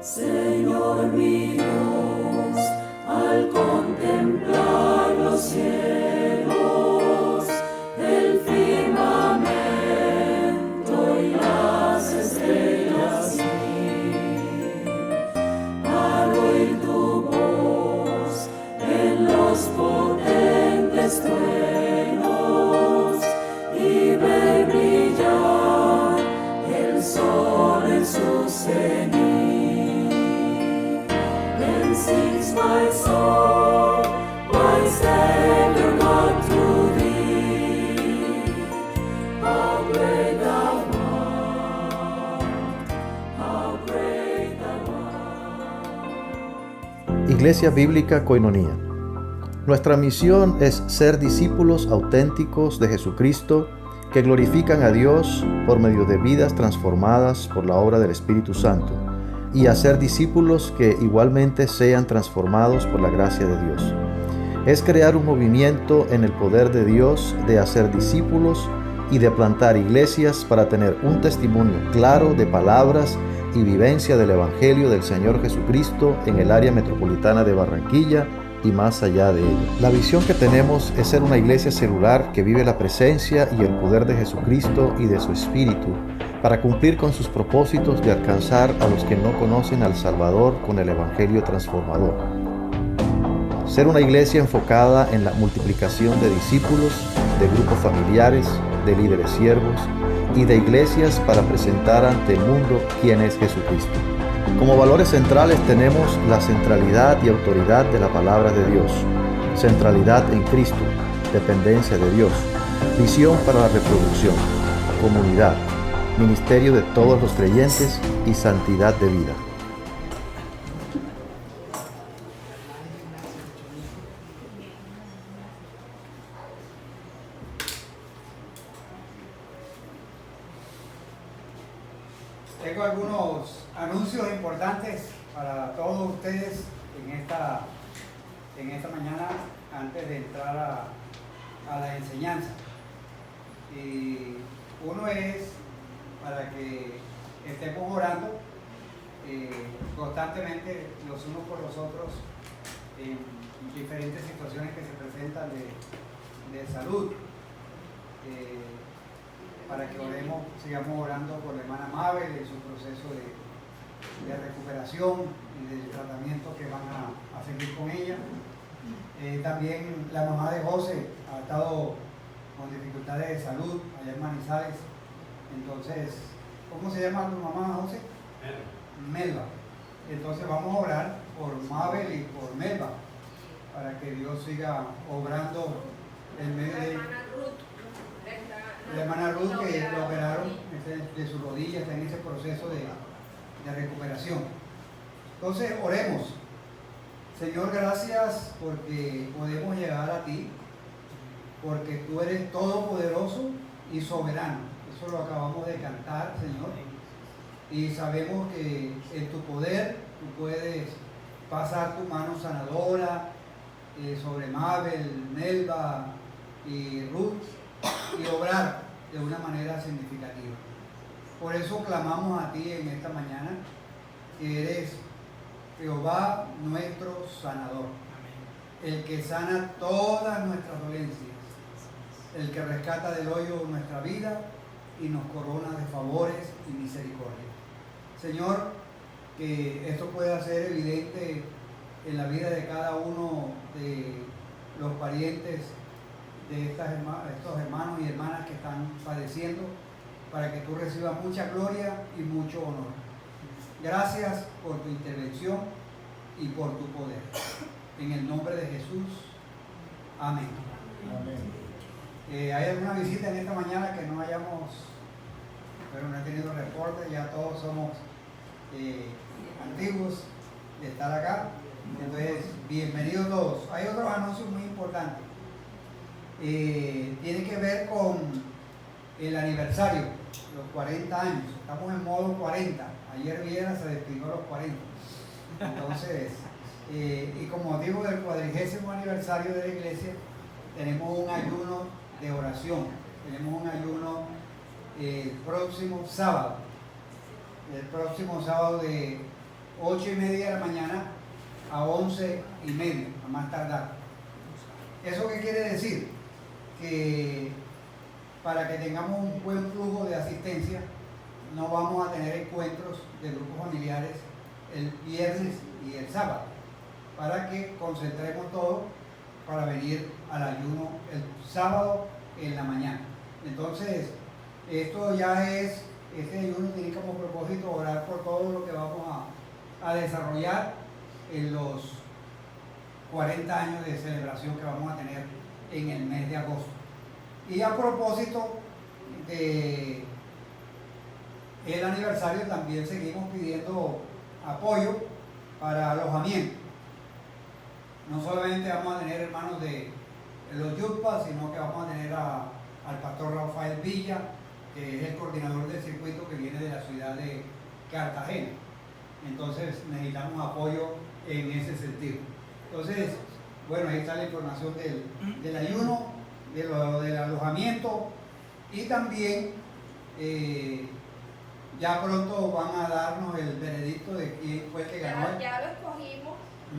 Señor mi Dios, al contemplar los cielos, el firmamento y las estrellas mil, al oír tu voz en los potentes truenos y ver brillar el sol en su cenit. Sings my soul, my Savior God to thee. How great thou art, how great thou art. Iglesia Bíblica Koinonía. Nuestra misión es ser discípulos auténticos de Jesucristo que glorifican a Dios por medio de vidas transformadas por la obra del Espíritu Santo, y hacer discípulos que igualmente sean transformados por la gracia de Dios. Es crear un movimiento en el poder de Dios de hacer discípulos y de plantar iglesias para tener un testimonio claro de palabras y vivencia del Evangelio del Señor Jesucristo en el área metropolitana de Barranquilla y más allá de ella. La visión que tenemos es ser una iglesia celular que vive la presencia y el poder de Jesucristo y de su Espíritu para cumplir con sus propósitos de alcanzar a los que no conocen al Salvador con el Evangelio transformador. Ser una iglesia enfocada en la multiplicación de discípulos, de grupos familiares, de líderes siervos y de iglesias para presentar ante el mundo quién es Jesucristo. Como valores centrales tenemos la centralidad y autoridad de la palabra de Dios, centralidad en Cristo, dependencia de Dios, visión para la reproducción, comunidad, ministerio de todos los creyentes y santidad de vida. Tengo algunos anuncios importantes para todos ustedes en esta mañana antes de entrar a la enseñanza. Y uno es para que estemos orando constantemente los unos por los otros en diferentes situaciones que se presentan de salud, para que sigamos orando por la hermana Mabel en su proceso de recuperación y de tratamiento que van a seguir con ella. También la mamá de José ha estado con dificultades de salud allá en Manizales. Entonces, ¿cómo se llama tu mamá, José? Melba. Entonces vamos a orar por Mabel y por Melba para que Dios siga obrando en medio de la hermana Ruth, que lo operaron de su rodilla, está en ese proceso de recuperación. Entonces oremos. Señor, gracias porque podemos llegar a ti, porque tú eres todopoderoso y soberano. Eso lo acabamos de cantar, Señor, y sabemos que en tu poder tú puedes pasar tu mano sanadora sobre Mabel, Melba y Ruth y obrar de una manera significativa. Por eso clamamos a ti en esta mañana, que eres Jehová nuestro sanador, el que sana todas nuestras dolencias, el que rescata del hoyo nuestra vida y nos corona de favores y misericordia. Señor, que esto pueda ser evidente en la vida de cada uno de los parientes de estos hermanos y hermanas que están padeciendo, para que tú recibas mucha gloria y mucho honor. Gracias por tu intervención y por tu poder. En el nombre de Jesús. Amén. Amén. ¿Hay alguna visita en esta mañana que no hayamos, pero no he tenido reporte? Ya todos somos antiguos de estar acá. Entonces, bienvenidos todos. Hay otros anuncios muy importantes. Tiene que ver con el aniversario, los 40 años. Estamos en modo 40. Ayer Viera se despidió a los 40. Entonces, y con motivo del 40º aniversario de la iglesia, tenemos un ayuno de oración. Tenemos un ayuno el próximo sábado. El próximo sábado de 8:30 de la mañana a 11:30, a más tardar. ¿Eso qué quiere decir? Que para que tengamos un buen flujo de asistencia, no vamos a tener encuentros de grupos familiares el viernes y el sábado, para que concentremos todo para venir al ayuno el sábado en la mañana. Entonces, esto ya es, este ayuno tiene como propósito orar por todo lo que vamos a desarrollar en los 40 años de celebración que vamos a tener en el mes de agosto. Y a propósito de el aniversario, también seguimos pidiendo apoyo para alojamiento. No solamente vamos a tener hermanos de los Yupas, sino que vamos a tener al pastor Rafael Villa, que es el coordinador del circuito que viene de la ciudad de Cartagena. Entonces necesitamos apoyo en ese sentido. Entonces, bueno, ahí está la información del ayuno, del alojamiento, y también ya pronto van a darnos el veredicto de quién fue el que ganó. Ya lo escogimos,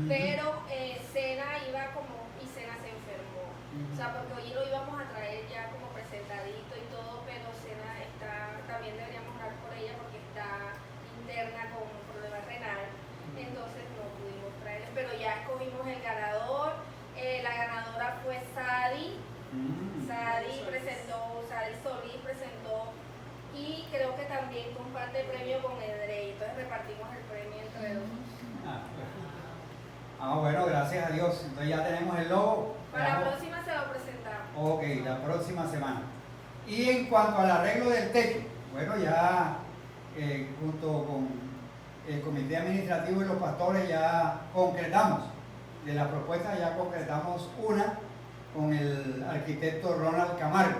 pero Sena iba como, y Sena se enfermó. O sea, porque hoy lo íbamos a traer ya como presentadito y todo, pero Sena está, también deberíamos hablar por ella porque está interna con un problema renal, entonces no pudimos traerle, pero ya escogimos el ganador. La ganadora fue Sadi. Sadi Solís presentó, y creo que también comparte el premio con Edrey, entonces repartimos el premio entre los dos. Bueno, gracias a Dios. Entonces ya tenemos el logo. Para la próxima se lo presentamos. Ok, la próxima semana. Y en cuanto al arreglo del techo, bueno, ya junto con el comité administrativo y los pastores ya concretamos, de la propuesta ya concretamos una con el arquitecto Ronald Camargo,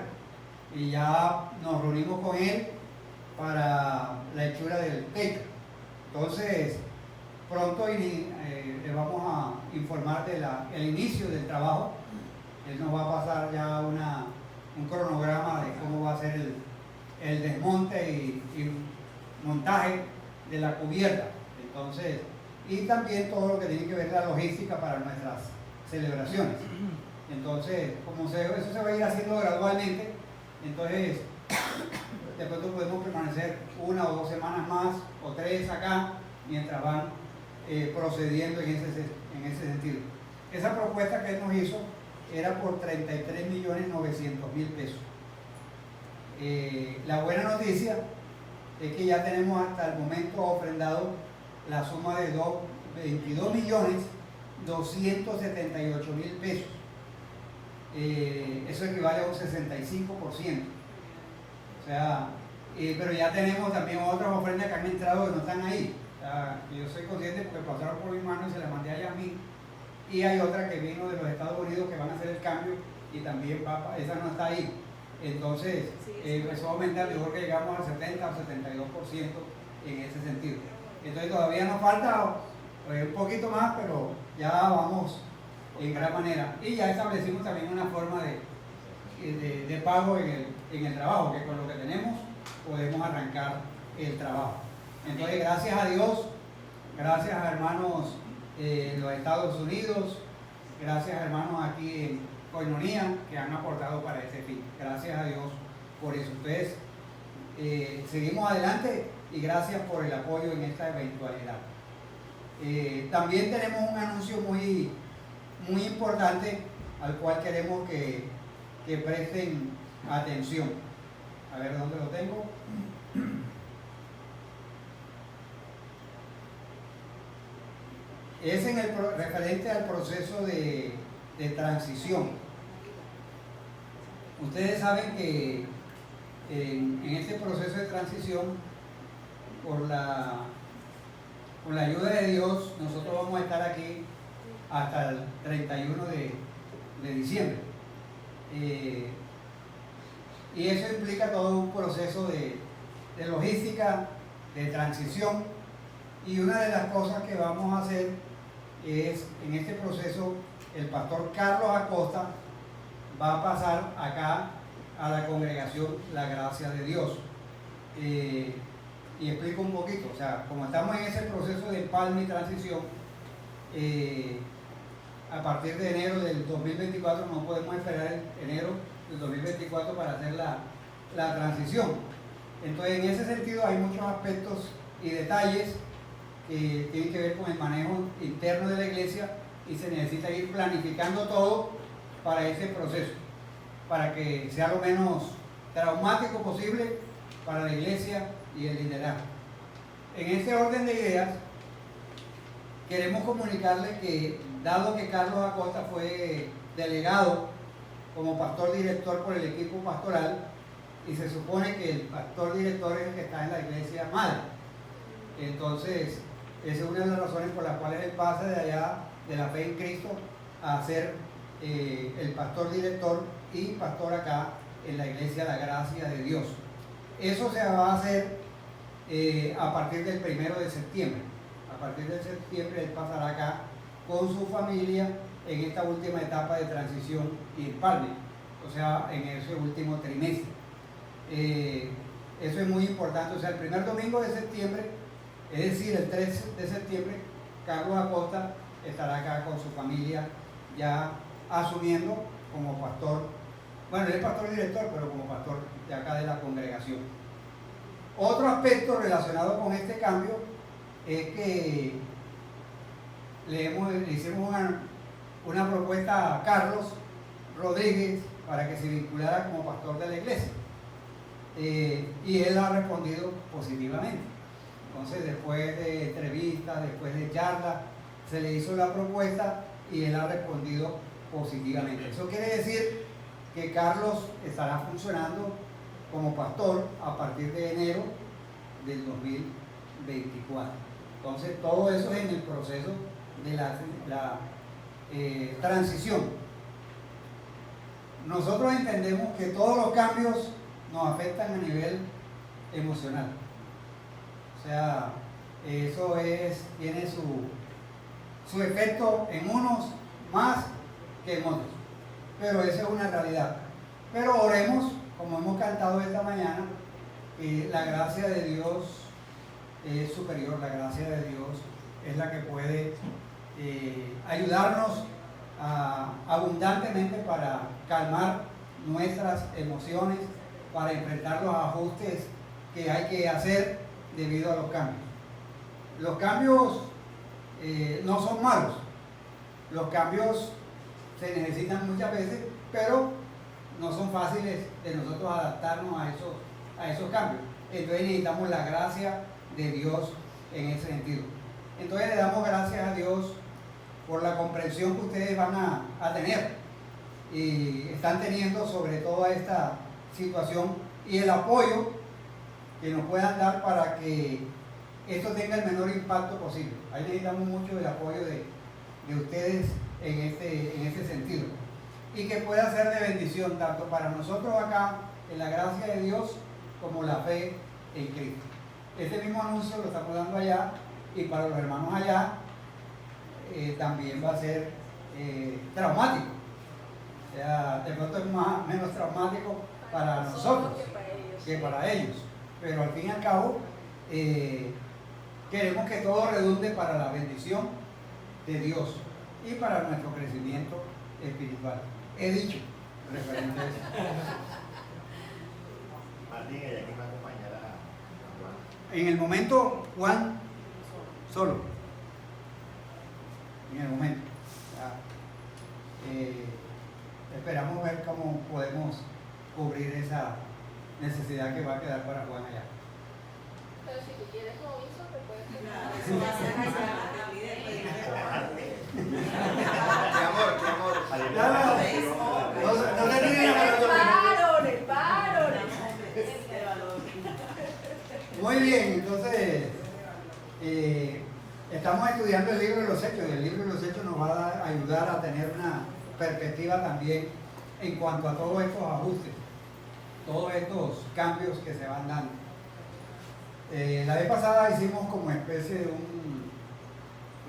y ya nos reunimos con él para la hechura del techo. Entonces, pronto le vamos a informar del inicio del trabajo. Él nos va a pasar ya un cronograma de cómo va a ser el desmonte y montaje de la cubierta. Entonces, y también todo lo que tiene que ver la logística para nuestras celebraciones. Entonces, eso se va a ir haciendo gradualmente, entonces de pronto podemos permanecer 1 o 2 semanas más o 3 acá mientras van procediendo en ese sentido. Esa propuesta que él nos hizo era por 33.900.000 pesos. La buena noticia es que ya tenemos hasta el momento ofrendado la suma de 22.278.000 pesos. Eso equivale a un 65%. O sea, pero ya tenemos también otras ofrendas que han entrado que no están ahí. O sea, yo soy consciente porque pasaron por mi mano y se las mandé a Yasmín. Y hay otra que vino de los Estados Unidos que van a hacer el cambio y también esa no está ahí. Entonces, eso va a aumentar, yo creo que llegamos al 70 o 72% en ese sentido. Entonces todavía nos falta un poquito más, pero ya vamos en gran manera. Y ya establecimos también una forma de pago en el trabajo, que con lo que tenemos podemos arrancar el trabajo. Entonces, gracias a Dios, gracias a hermanos en los Estados Unidos, gracias a hermanos aquí en Koinonia que han aportado para este fin. Gracias a Dios por eso. Entonces, seguimos adelante y gracias por el apoyo en esta eventualidad. También tenemos un anuncio muy importante al cual queremos que presten atención. A ver dónde lo tengo. Es en referente al proceso de transición. Ustedes saben que en este proceso de transición, con la ayuda de Dios, nosotros vamos a estar aquí hasta el 31 de diciembre. Y eso implica todo un proceso de logística, de transición. Y una de las cosas que vamos a hacer es, en este proceso, el pastor Carlos Acosta va a pasar acá a la congregación La Gracia de Dios. Y explico un poquito, o sea, como estamos en ese proceso de empalme y transición, a partir de enero del 2024 no podemos esperar enero del 2024 para hacer la transición. Entonces, en ese sentido hay muchos aspectos y detalles que tienen que ver con el manejo interno de la iglesia y se necesita ir planificando todo para ese proceso, para que sea lo menos traumático posible para la iglesia y el liderazgo. En este orden de ideas, queremos comunicarle que, dado que Carlos Acosta fue delegado como pastor director por el equipo pastoral, y se supone que el pastor director es el que está en la iglesia madre, entonces esa es una de las razones por las cuales él pasa de allá, de la fe en Cristo, a ser el pastor director y pastor acá en la iglesia La Gracia de Dios. Eso se va a hacer a partir del 1 de septiembre. A partir de septiembre él pasará acá con su familia en esta última etapa de transición y empalme, o sea, en ese último trimestre. Eso es muy importante, o sea, el primer domingo de septiembre, es decir, el 3 de septiembre, Carlos Acosta estará acá con su familia ya asumiendo como pastor, bueno, él es pastor director, pero como pastor de acá de la congregación. Otro aspecto relacionado con este cambio es que le hicimos una propuesta a Carlos Rodríguez para que se vinculara como pastor de la iglesia. Y él ha respondido positivamente. Entonces, después de entrevistas, después de charlas, se le hizo la propuesta y él ha respondido positivamente. Eso quiere decir que Carlos estará funcionando como pastor a partir de enero del 2024. Entonces, todo eso es en el proceso de la transición. Nosotros entendemos que todos los cambios nos afectan a nivel emocional. O sea, eso tiene su efecto en unos más que en otros. Pero esa es una realidad. Pero oremos, como hemos cantado esta mañana, que la gracia de Dios es superior, la gracia de Dios es la que puede ayudarnos abundantemente para calmar nuestras emociones, para enfrentar los ajustes que hay que hacer debido a los cambios. Los cambios no son malos, los cambios se necesitan muchas veces, pero no son fáciles de nosotros adaptarnos a esos cambios. Entonces necesitamos la gracia de Dios en ese sentido. Entonces le damos gracias a Dios por la comprensión que ustedes van a tener y están teniendo sobre toda esta situación y el apoyo que nos puedan dar para que esto tenga el menor impacto posible. Ahí necesitamos mucho el apoyo de ustedes en este sentido y que pueda ser de bendición tanto para nosotros acá en la gracia de Dios como la fe en Cristo. Este mismo anuncio lo estamos dando allá y para los hermanos allá también va a ser traumático. O sea, de pronto es menos traumático para nosotros que para ellos. Pero al fin y al cabo, queremos que todo redunde para la bendición de Dios y para nuestro crecimiento espiritual. He dicho, referente a eso. Martín, ella que me acompañará a Juan. En el momento, Juan solo. En el momento. Esperamos ver cómo podemos cubrir esa necesidad que va a quedar para Juan allá. Pero si tú quieres movizo, te puedes Eso va a ser allá. Mi amor. No te nieguen a la el paro. Muy bien, entonces estamos estudiando el libro de los Hechos y el libro de los Hechos nos va a ayudar a tener una perspectiva también en cuanto a todos estos ajustes, todos estos cambios que se van dando. La vez pasada hicimos como especie de un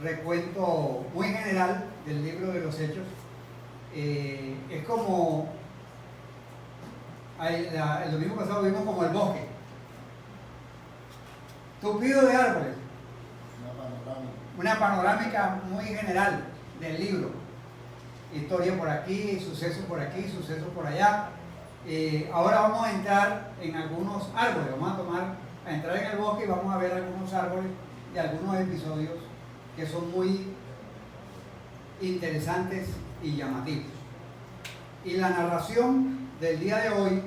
recuento muy general del libro de los Hechos. Es como el domingo pasado vimos como el bosque. tupido de árboles. Una panorámica. Una panorámica muy general del libro. Historia por aquí, suceso por aquí, suceso por allá. Ahora vamos a entrar en algunos árboles, vamos a entrar en el bosque y vamos a ver algunos árboles de algunos episodios que son muy interesantes y llamativos. Y la narración del día de hoy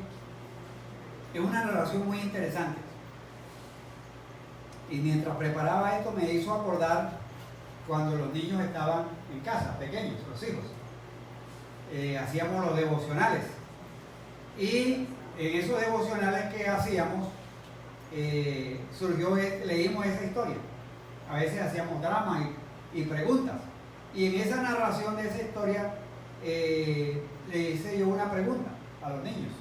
es una narración muy interesante. Y mientras preparaba esto me hizo acordar cuando los niños estaban en casa, pequeños, los hijos. Hacíamos los devocionales. Y en esos devocionales que hacíamos, leímos esa historia. A veces hacíamos dramas y preguntas. Y en esa narración de esa historia le hice yo una pregunta a los niños.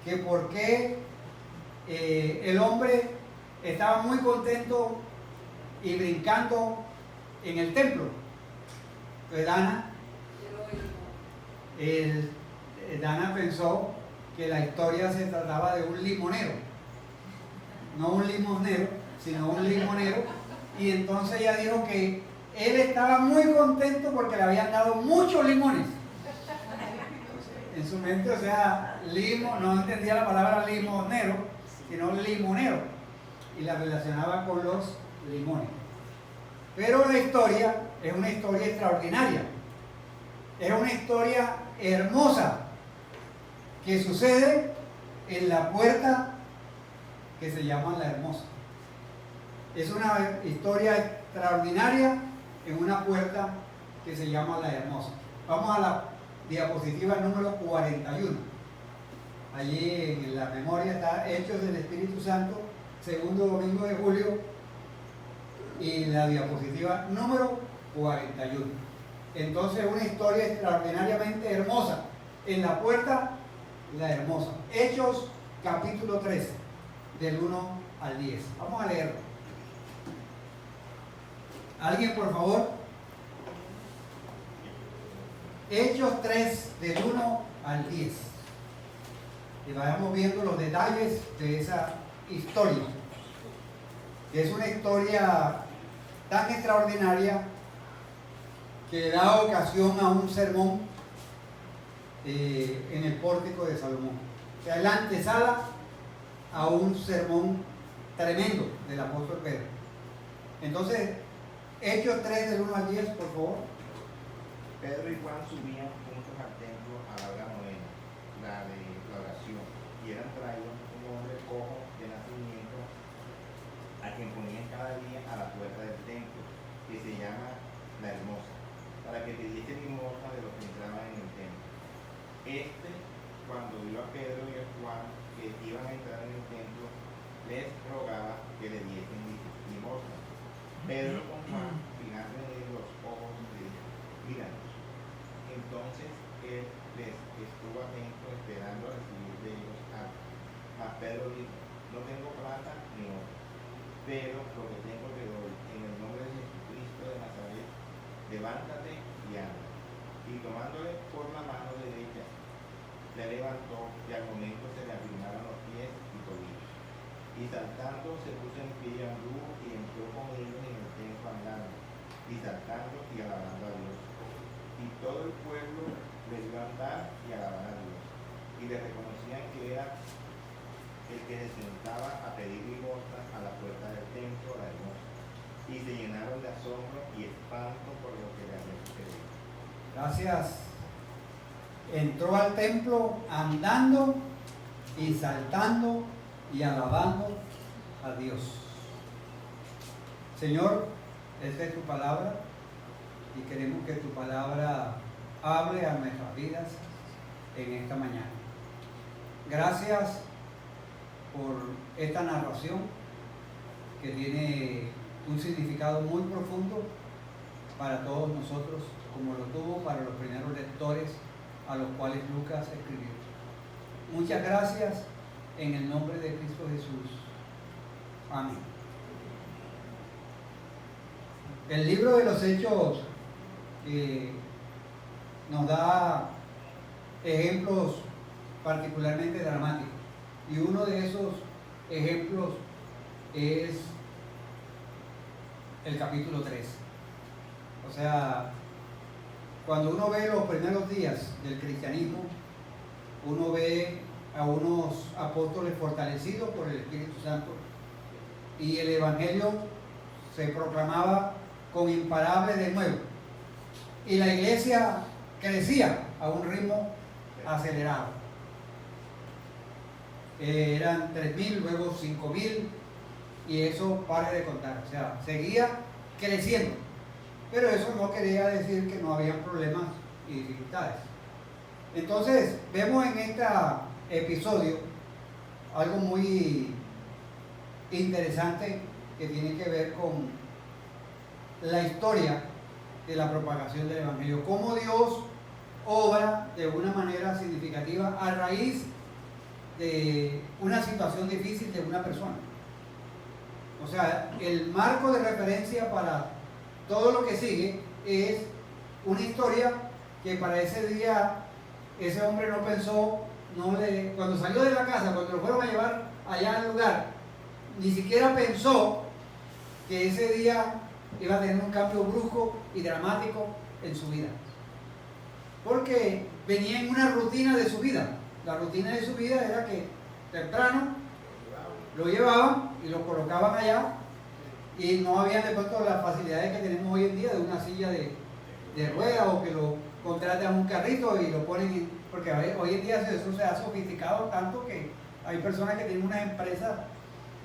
Que por qué el hombre estaba muy contento y brincando en el templo. Entonces Dana pensó que la historia se trataba de un limonero, no un limonero, sino un limonero, y entonces ella dijo que él estaba muy contento porque le habían dado muchos limones en su mente, o sea, no entendía la palabra limonero, sino limonero, y la relacionaba con los limones. Pero la historia es una historia extraordinaria, es una historia hermosa que sucede en la puerta que se llama La Hermosa. Es una historia extraordinaria en una puerta que se llama La Hermosa. Vamos a la diapositiva número 41. Allí en la memoria está Hechos del Espíritu Santo, segundo domingo de julio, y la diapositiva número 41. Entonces, una historia extraordinariamente hermosa. En la puerta, La Hermosa. Hechos, capítulo 13, del 1 al 10. Vamos a leerlo. ¿Alguien, por favor? Hechos 3, del 1 al 10. Y vayamos viendo los detalles de esa historia. Es una historia tan extraordinaria que da ocasión a un sermón en el pórtico de Salomón. O sea, la antesala a un sermón tremendo del apóstol Pedro. Entonces, Hechos 3 del 1 al 10, por favor. Pedro y Juan subían juntos al templo a la hora novena, la de la oración, y eran traídos un hombre cojo de nacimiento, a quien ponían cada día a la puerta del templo, que se llama La Hermosa, para que pidiese limosna de los que entraban en el templo. Cuando vio a Pedro y a Juan que iban a entrar en el templo, les rogaba que le diesen limosna. Pedro con Juan, fijando en él los ojos, le dijo: míranos. Entonces él les estuvo atento, esperando a recibir de ellos algo. Mas Pedro dijo: no tengo plata ni oro, pero lo que tengo te doy. En el nombre de Jesucristo de Nazaret, levántate y anda. Y tomándole por la mano derecha, le levantó, y al momento se le afirmaron los pies y tobillos. Y saltando se puso en pie y anduvo, y entró con ellos en el templo andando, y saltando y alabando a Dios. Y todo el pueblo le vio andar y alabar a Dios, y le reconocían que era el que se sentaba a pedir limosna a la puerta del templo, La Hermosa. Y se llenaron de asombro y espanto por lo que le había sucedido. Gracias. Entró al templo andando y saltando y alabando a Dios. Señor, esta es tu palabra y queremos que tu palabra hable a nuestras vidas en esta mañana. Gracias por esta narración que tiene un significado muy profundo para todos nosotros, como lo tuvo para los primeros lectores a los cuales Lucas escribió. Muchas gracias en el nombre de Cristo Jesús. Amén. El libro de los Hechos nos da ejemplos particularmente dramáticos, y uno de esos ejemplos es el capítulo 3. O sea, cuando uno ve los primeros días del cristianismo, uno ve a unos apóstoles fortalecidos por el Espíritu Santo y el Evangelio se proclamaba con imparable denuedo. Y la iglesia crecía a un ritmo acelerado. Eran 3.000, luego 5.000, y eso pare de contar. O sea, seguía creciendo. Pero eso no quería decir que no había problemas y dificultades. Entonces, vemos en este episodio algo muy interesante que tiene que ver con la historia de la propagación del Evangelio. Cómo Dios obra de una manera significativa a raíz de una situación difícil de una persona. O sea, el marco de referencia para todo lo que sigue es una historia que para ese día ese hombre no pensó, cuando salió de la casa, cuando lo fueron a llevar allá al lugar, ni siquiera pensó que ese día iba a tener un cambio brusco y dramático en su vida. Porque venía en una rutina de su vida. La rutina de su vida era que temprano lo llevaban y lo colocaban allá, y no había de pronto las facilidades que tenemos hoy en día de una silla de ruedas, o que lo contratan a un carrito y lo ponen porque hoy en día eso se ha sofisticado tanto que hay personas que tienen unas empresas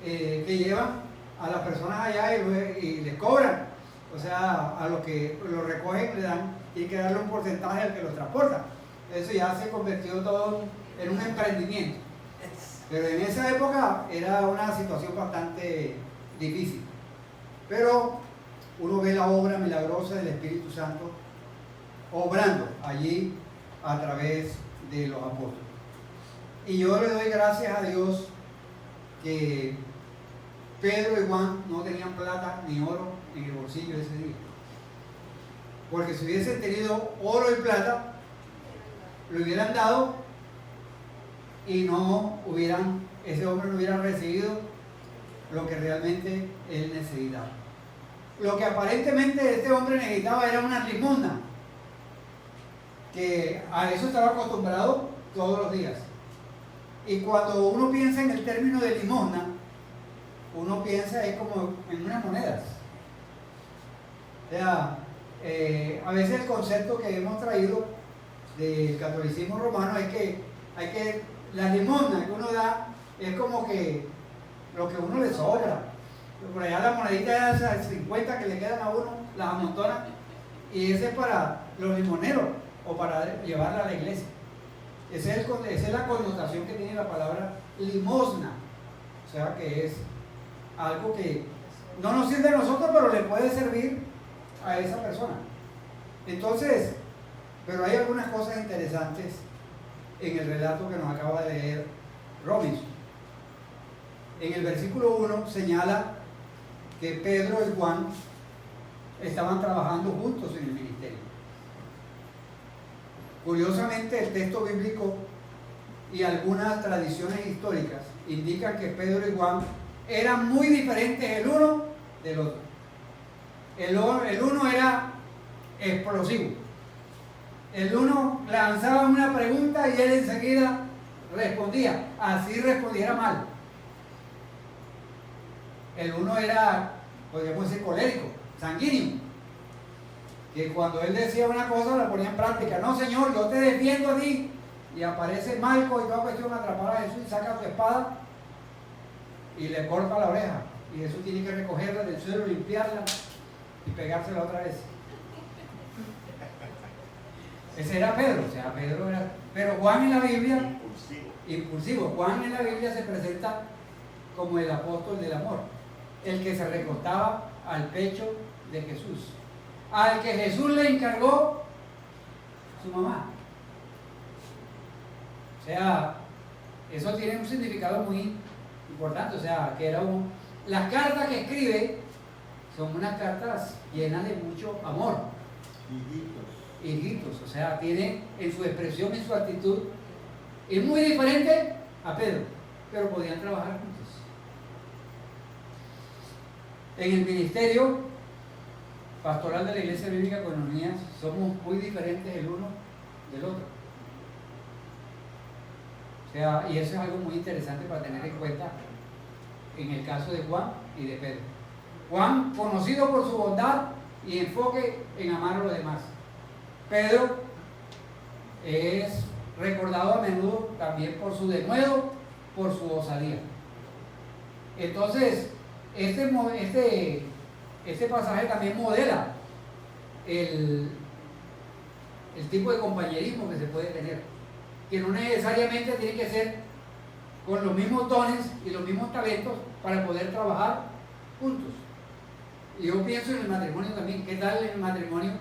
que llevan a las personas allá y les cobran. O sea, a los que lo recogen le dan, tienen que darle un porcentaje al que los transporta. Eso ya se convirtió todo en un emprendimiento. Pero en esa época era una situación bastante difícil. Pero uno ve la obra milagrosa del Espíritu Santo obrando allí a través de los apóstoles. Y yo le doy gracias a Dios que Pedro y Juan no tenían plata ni oro en el bolsillo ese día. Porque si hubiesen tenido oro y plata, lo hubieran dado y ese hombre no hubiera recibido lo que realmente él necesitaba. Lo que aparentemente este hombre necesitaba era una limosna, que a eso estaba acostumbrado todos los días. Y cuando uno piensa en el término de limosna, uno piensa es como en unas monedas. O sea, a veces el concepto que hemos traído del catolicismo romano es que la limosna que uno da es como que lo que a uno le sobra. Por allá la monedita de esas 50 que le quedan a uno, las amontonan, y ese es para los limoneros o para llevarla a la iglesia. Esa es la connotación que tiene la palabra limosna. O sea que es algo que no nos sirve a nosotros, pero le puede servir a esa persona. Entonces, pero hay algunas cosas interesantes en el relato que nos acaba de leer Robinson. En el versículo 1 señala que Pedro y Juan estaban trabajando juntos en el ministerio. Curiosamente, el texto bíblico y algunas tradiciones históricas indican que Pedro y Juan eran muy diferentes el uno del otro. El uno era explosivo. El uno lanzaba una pregunta y él enseguida respondía, así respondiera mal. El uno era, podríamos decir, colérico, sanguíneo, que cuando él decía una cosa la ponía en práctica. No, Señor, yo te defiendo a ti. Y aparece Marco y toda cuestión, atrapar a Jesús y saca su espada y le corta la oreja. Y Jesús tiene que recogerla del suelo, limpiarla y pegársela otra vez. Ese era Pedro, o sea, Pedro era. Pero Juan en la Biblia, impulsivo. Juan en la Biblia se presenta como el apóstol del amor, el que se recostaba al pecho de Jesús, al que Jesús le encargó su mamá. O sea, eso tiene un significado muy importante. O sea, que las cartas que escribe son unas cartas llenas de mucho amor. Hijitos, o sea, tiene en su expresión, en su actitud, es muy diferente a Pedro, pero podían trabajar juntos. En el ministerio pastoral de la Iglesia Bíblica Coinonías somos muy diferentes el uno del otro. O sea, y eso es algo muy interesante para tener en cuenta en el caso de Juan y de Pedro. Juan, conocido por su bondad y enfoque en amar a los demás. Pedro es recordado a menudo también por su denuedo, por su osadía. Entonces, este pasaje también modela el tipo de compañerismo que se puede tener, que no necesariamente tiene que ser con los mismos dones y los mismos talentos para poder trabajar juntos. Y yo pienso en el matrimonio también. ¿Qué tal en el matrimonio?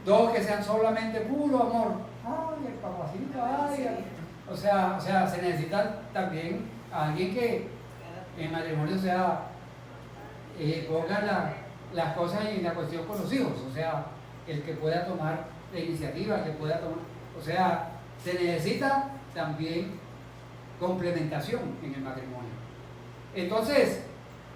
Dos que sean solamente puro amor. Ay, el papacito, ay. O sea, se necesita también a alguien que en el matrimonio ponga las cosas en la cuestión con los hijos. O sea, el que pueda tomar la iniciativa, el que pueda tomar. O sea, se necesita también complementación en el matrimonio. Entonces,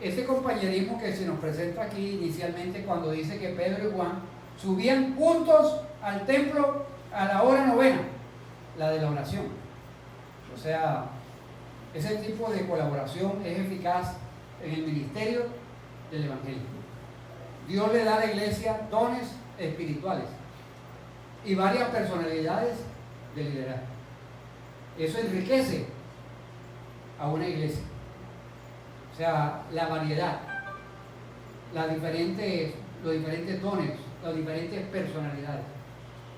este compañerismo que se nos presenta aquí inicialmente cuando dice que Pedro y Juan subían juntos al templo a la hora novena, la de la oración. O sea, ese tipo de colaboración es eficaz en el ministerio del Evangelio. Dios le da a la iglesia dones espirituales y varias personalidades de liderazgo. Eso enriquece a una iglesia. O sea, la variedad, los diferentes dones, las diferentes personalidades.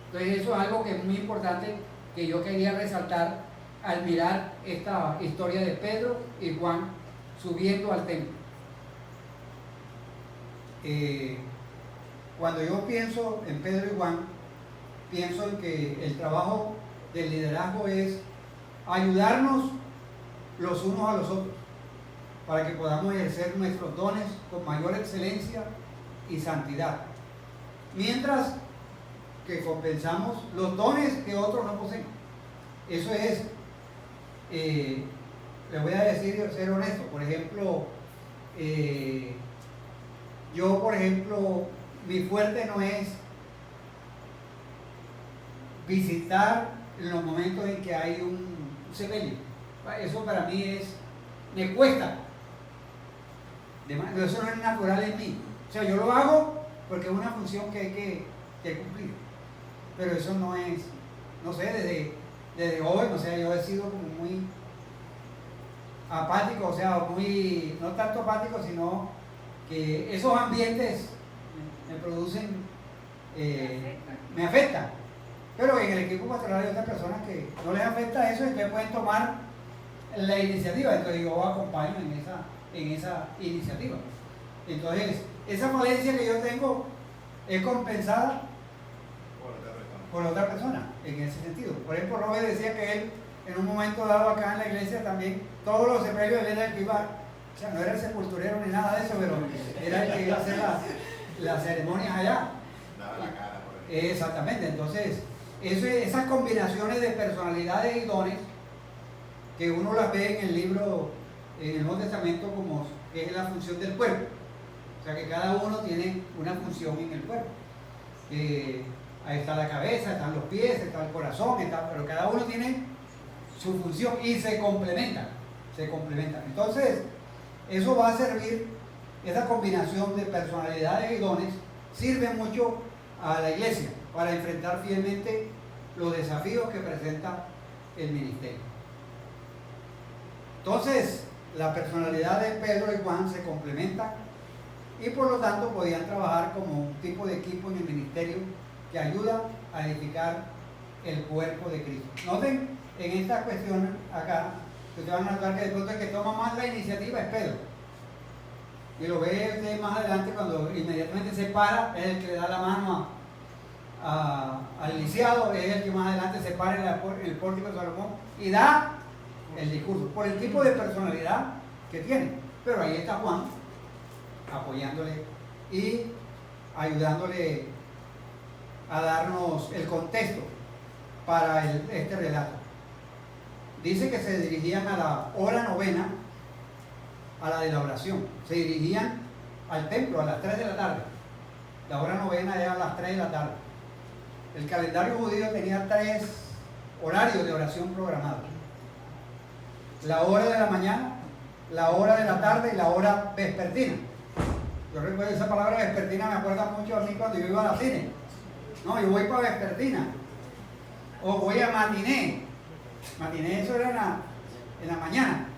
Entonces eso es algo que es muy importante que yo quería resaltar al mirar esta historia de Pedro y Juan subiendo al templo. Cuando yo pienso en Pedro y Juan, pienso en que el trabajo del liderazgo es ayudarnos los unos a los otros para que podamos ejercer nuestros dones con mayor excelencia y santidad, mientras que compensamos los dones que otros no poseen. Eso es, les voy a decir, ser honesto. Por ejemplo, yo, por ejemplo, mi fuerte no es visitar en los momentos en que hay un sepelio. Eso para mí me cuesta. Eso no es natural en mí. O sea, yo lo hago porque es una función que hay que cumplir. Pero eso no es, no sé, desde hoy, o sea, yo he sido como muy apático, o sea, muy, no tanto apático, sino que esos ambientes me producen, me afectan. Pero en el equipo pastoral hay otras personas que no les afecta eso y que pueden tomar la iniciativa. Entonces yo acompaño en esa iniciativa. Entonces, esa falencia que yo tengo es compensada por otra persona en ese sentido. Por ejemplo, Robert decía que él, en un momento dado acá en la iglesia también, todos los sepelios él era el que iba, o sea, no era el sepulturero ni nada de eso, pero era el que iba a hacer las ceremonias allá. Daba la cara por ahí. Exactamente. Entonces, esas combinaciones de personalidades y dones que uno las ve en el libro, en el Nuevo Testamento, como que es la función del cuerpo. O sea que cada uno tiene una función en el cuerpo. Ahí está la cabeza, están los pies, está el corazón, pero cada uno tiene su función y se complementan. Entonces, eso va a servir, esa combinación de personalidades y dones sirve mucho a la iglesia para enfrentar fielmente los desafíos que presenta el ministerio. Entonces, la personalidad de Pedro y Juan se complementan y por lo tanto podían trabajar como un tipo de equipo en el ministerio que ayuda a edificar el cuerpo de Cristo. Noten en esta cuestión acá, que ustedes van a notar que de pronto el que toma más la iniciativa es Pedro. Y lo ve usted más adelante cuando inmediatamente se para, es el que le da la mano al lisiado, es el que más adelante se para en el pórtico de Salomón y da el discurso, por el tipo de personalidad que tiene. Pero ahí está Juan apoyándole y ayudándole a darnos el contexto para este relato. Dice que se dirigían a la hora novena, a la de la oración. Se dirigían al templo a las 3 de la tarde. La hora novena era a las 3 de la tarde. El calendario judío tenía 3 horarios de oración programados: la hora de la mañana, la hora de la tarde y la hora vespertina. Yo recuerdo esa palabra vespertina, me acuerda mucho a mí cuando yo iba a la cine. No, yo voy para vespertina. O voy a matiné. Matiné, eso era en la mañana.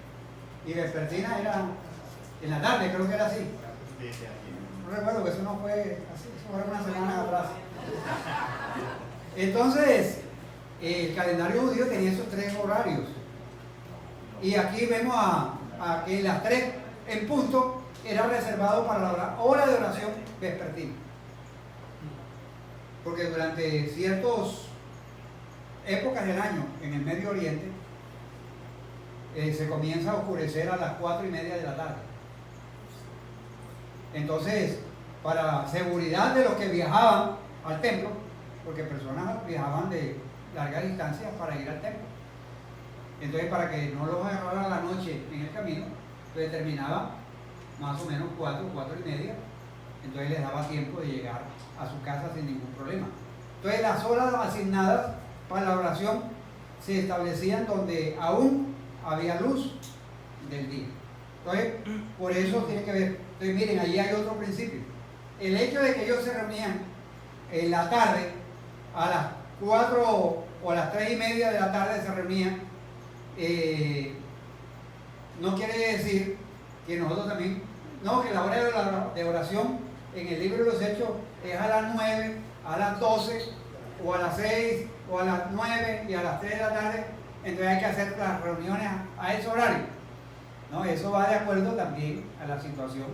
Y vespertina era en la tarde, creo que era así. No recuerdo que eso no fue así, eso fue una semana atrás. Entonces, el calendario judío tenía esos 3 horarios. Y aquí vemos a que las 3 en punto era reservado para la hora de oración vespertina. Porque durante ciertas épocas del año en el Medio Oriente se comienza a oscurecer a las 4:30 de la tarde. Entonces, para seguridad de los que viajaban al templo, porque personas viajaban de larga distancia para ir al templo, entonces para que no los agarrara la noche en el camino, pues terminaba más o menos 4:30, entonces les daba tiempo de llegar a su casa sin ningún problema. Entonces las horas asignadas para la oración se establecían donde aún había luz del día. Entonces, por eso tiene que ver. Entonces, miren, allí hay otro principio. El hecho de que ellos se reunían en la tarde, a las 4 o a las 3:30 de la tarde se reunían, no quiere decir que nosotros también, no, que la hora de oración en el libro de los Hechos es a las 9, a las 12, o a las 6, o a las 9 y a las 3 de la tarde, entonces hay que hacer las reuniones a ese horario. No, eso va de acuerdo también a la situación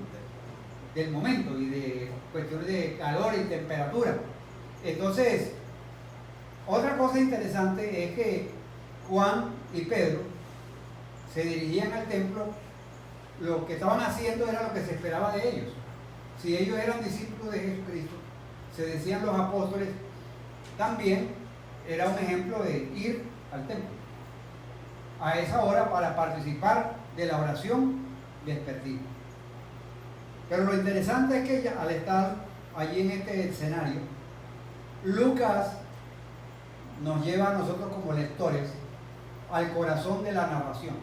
del momento y de cuestiones de calor y temperatura. Entonces, otra cosa interesante es que Juan y Pedro se dirigían al templo. Lo que estaban haciendo era lo que se esperaba de ellos. Si ellos eran discípulos de Jesucristo, se decían los apóstoles, también era un ejemplo de ir al templo a esa hora para participar de la oración vespertina. Pero lo interesante es que al estar allí en este escenario, Lucas nos lleva a nosotros como lectores al corazón de la narración.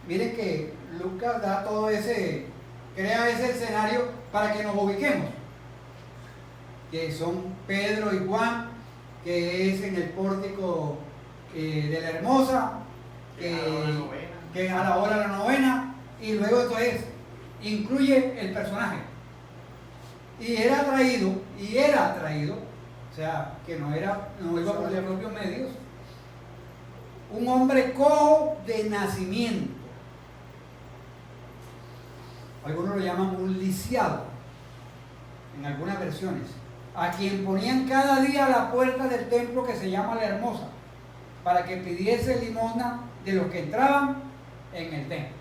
Miren que Lucas da todo crea ese escenario para que nos ubiquemos, que son Pedro y Juan, que es en el pórtico de la Hermosa, que a la hora de la novena, y luego entonces incluye el personaje. Y era traído, o sea, que no iba por los propios medios, un hombre cojo de nacimiento. Algunos lo llaman un lisiado, en algunas versiones, a quien ponían cada día a la puerta del templo que se llama la Hermosa, para que pidiese limosna de los que entraban en el templo.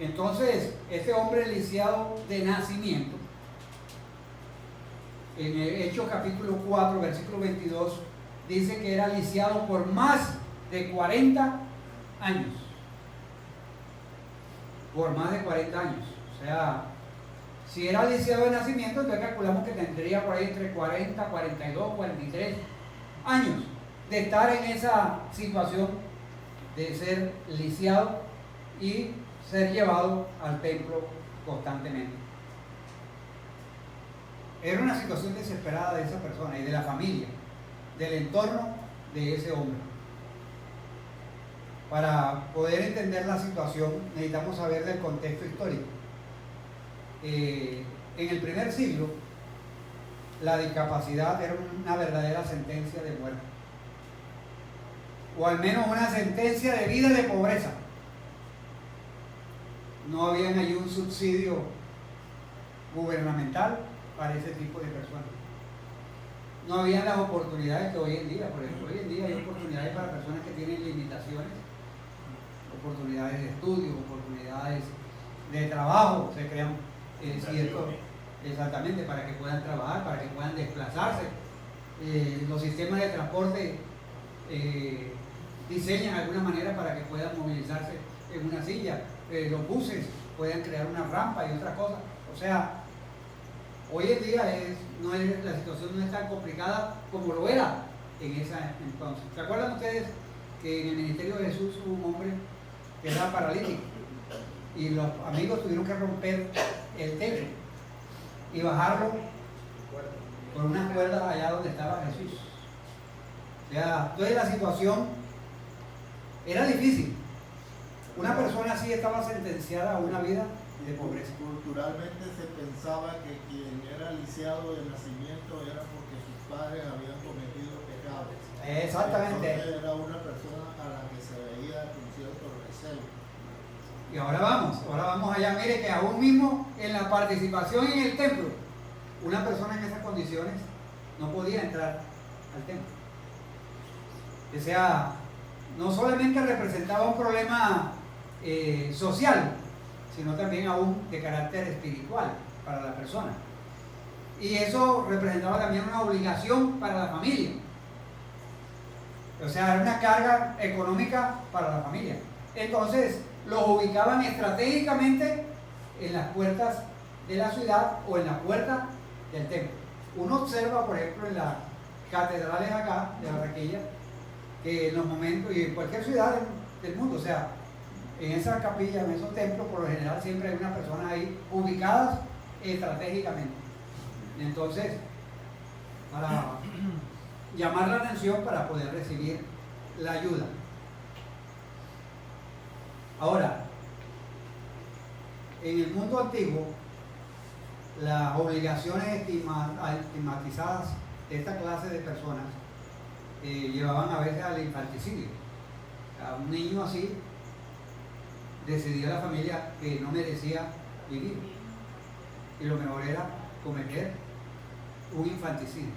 Entonces, este hombre lisiado de nacimiento, en el Hechos capítulo 4, versículo 22, dice que era lisiado por más de 40 años. Por más de 40 años. O sea, si era lisiado de nacimiento, entonces calculamos que tendría por ahí entre 40, 42, 43 años de estar en esa situación de ser lisiado y ser llevado al templo constantemente. Era una situación desesperada de esa persona y de la familia, del entorno de ese hombre. Para poder entender la situación necesitamos saber del contexto histórico. En el primer siglo, la discapacidad era una verdadera sentencia de muerte, o al menos una sentencia de vida de pobreza. No había allí un subsidio gubernamental para ese tipo de personas. No había las oportunidades que hoy en día, por ejemplo, hoy en día hay oportunidades para personas que tienen limitaciones, oportunidades de estudio, oportunidades de trabajo, se crean exactamente, para que puedan trabajar, para que puedan desplazarse. Los sistemas de transporte diseñan de alguna manera para que puedan movilizarse en una silla. Los buses pueden crear una rampa y otras cosas. O sea, hoy en día la situación no es tan complicada como lo era en esa entonces. ¿Se acuerdan ustedes que en el ministerio de Jesús hubo un hombre que era paralítico y los amigos tuvieron que romper el techo y bajarlo con unas cuerdas allá donde estaba Jesús? O sea, entonces la situación era difícil. Una persona así estaba sentenciada a una vida de pobreza. Culturalmente se pensaba que quien era lisiado de nacimiento era porque sus padres habían cometido pecados. Exactamente. Entonces era una persona a la que se veía con cierto recelo. Y ahora vamos allá. Mire que aún mismo en la participación en el templo, una persona en esas condiciones no podía entrar al templo. O sea, no solamente representaba un problema social, sino también aún de carácter espiritual para la persona. Y eso representaba también una obligación para la familia. O sea, era una carga económica para la familia. Entonces, los ubicaban estratégicamente en las puertas de la ciudad o en la puerta del templo. Uno observa, por ejemplo, en las catedrales acá de Barranquilla, que en los momentos, y en cualquier ciudad del mundo, o sea, en esas capillas, en esos templos, por lo general siempre hay unas personas ahí ubicadas estratégicamente. Entonces, para llamar la atención para poder recibir la ayuda. Ahora, en el mundo antiguo, las obligaciones estigmatizadas de esta clase de personas llevaban a veces al infanticidio. A un niño así decidía la familia que no merecía vivir y lo mejor era cometer un infanticidio.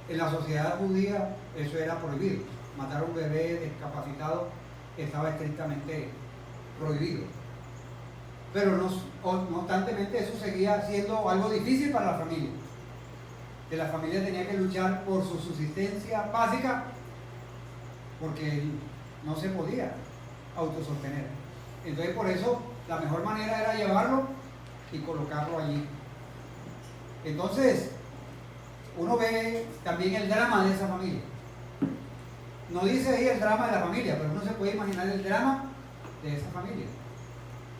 En la sociedad judía eso era prohibido. Matar a un bebé discapacitado estaba estrictamente prohibido. Pero no obstantemente eso seguía siendo algo difícil para la familia. Que la familia tenía que luchar por su subsistencia básica porque no se podía autosostener. Entonces por eso la mejor manera era llevarlo y colocarlo allí. Entonces uno ve también el drama de esa familia. No dice ahí el drama de la familia, pero uno se puede imaginar el drama de esa familia.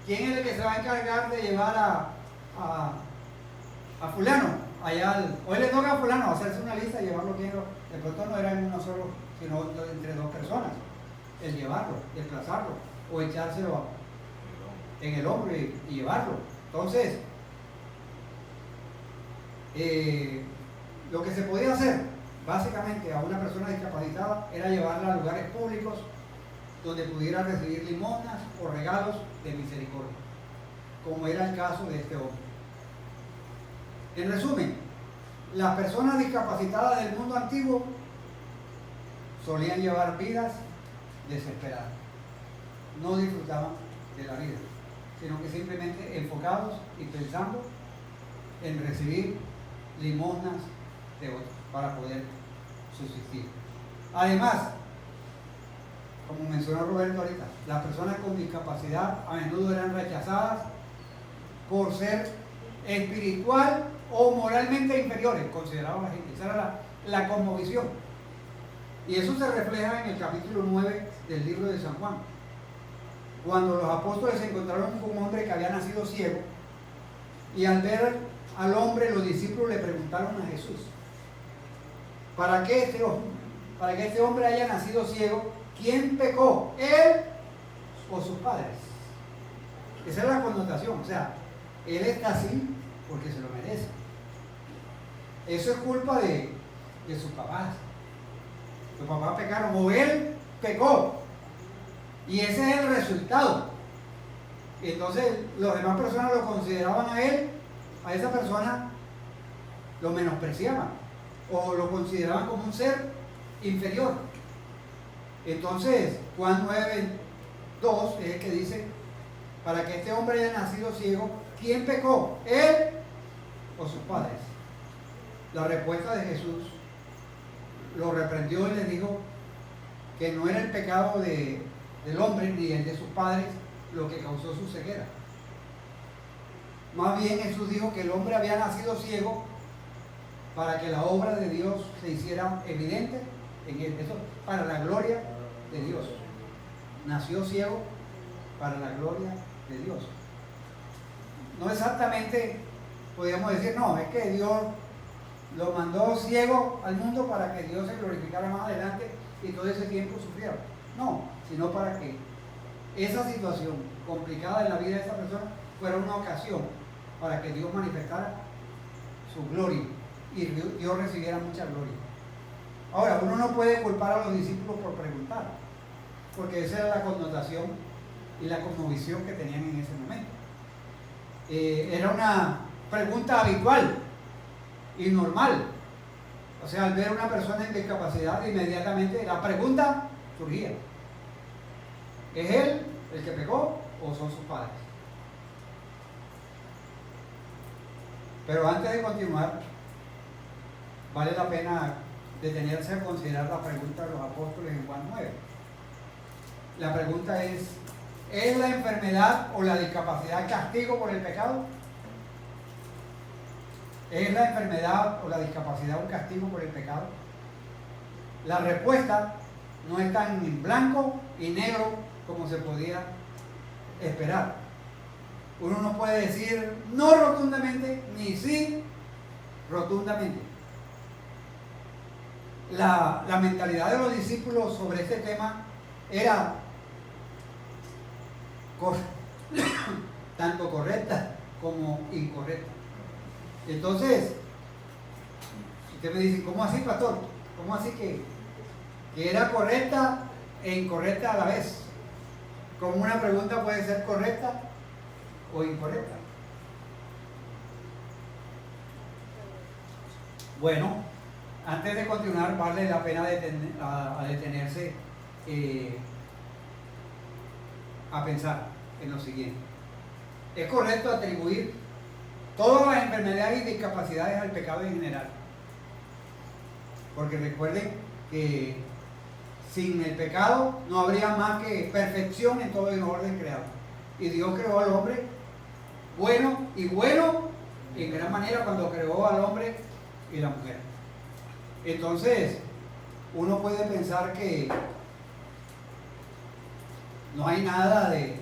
¿Quién es el que se va a encargar de llevar a fulano? Hoy le toca a fulano hacerse una lista y llevarlo bien. De pronto no era en uno solo, sino entre dos personas. El llevarlo, desplazarlo o echárselo en el hombro y llevarlo. Entonces, lo que se podía hacer básicamente a una persona discapacitada era llevarla a lugares públicos donde pudiera recibir limosnas o regalos de misericordia, como era el caso de este hombre. En resumen, las personas discapacitadas del mundo antiguo solían llevar vidas desesperadas, no disfrutaban de la vida, sino que simplemente enfocados y pensando en recibir limosnas de otros para poder subsistir. Además, como mencionó Roberto ahorita, las personas con discapacidad a menudo eran rechazadas por ser espiritual o moralmente inferiores, consideraban la gente. Esa era la cosmovisión. Y eso se refleja en el capítulo 9 del libro de San Juan, cuando los apóstoles se encontraron con un hombre que había nacido ciego, y al ver al hombre, los discípulos le preguntaron a Jesús, ¿para qué este hombre haya nacido ciego? ¿Quién pecó? ¿Él o sus padres? Esa es la connotación. O sea, él está así porque se lo merece. Eso es culpa de sus papás. Sus papás pecaron o él pecó. Y ese es el resultado. Entonces, las demás personas lo consideraban a él, a esa persona, lo menospreciaban o lo consideraban como un ser inferior. Entonces, Juan 9:2 es el que dice, para que este hombre haya nacido ciego, ¿quién pecó? ¿Él o sus padres? La respuesta de Jesús lo reprendió y le dijo que no era el pecado del hombre ni el de sus padres lo que causó su ceguera, Más bien Jesús dijo que el hombre había nacido ciego para que la obra de Dios se hiciera evidente en él. Eso para la gloria de Dios. Nació ciego para la gloria de Dios. No exactamente podríamos decir, no, es que Dios lo mandó ciego al mundo para que Dios se glorificara más adelante y todo ese tiempo sufriera. No, sino para que esa situación complicada en la vida de esa persona fuera una ocasión para que Dios manifestara su gloria y Dios recibiera mucha gloria. Ahora, uno no puede culpar a los discípulos por preguntar, porque esa era la connotación y la cosmovisión que tenían en ese momento. Era una pregunta habitual y normal. O sea, al ver a una persona en discapacidad, inmediatamente la pregunta surgía: ¿es él el que pecó o son sus padres? Pero antes de continuar, vale la pena detenerse a considerar la pregunta de los apóstoles en Juan 9. La pregunta ¿es la enfermedad o la discapacidad castigo por el pecado? ¿Es la enfermedad o la discapacidad un castigo por el pecado? La respuesta no es tan en blanco y negro como se podía esperar. Uno no puede decir no rotundamente ni sí rotundamente. La mentalidad de los discípulos sobre este tema era tanto correcta como incorrecta. Entonces, usted me dice, ¿cómo así, pastor? ¿Cómo así que era correcta e incorrecta a la vez? Como una pregunta puede ser correcta o incorrecta. Bueno, antes de continuar, vale la pena detenerse a pensar en lo siguiente. ¿Es correcto atribuir todas las enfermedades y discapacidades al pecado en general? Porque recuerden que sin el pecado no habría más que perfección en todo el orden creado. Y Dios creó al hombre bueno en gran manera cuando creó al hombre y la mujer. Entonces, uno puede pensar que no hay nada de...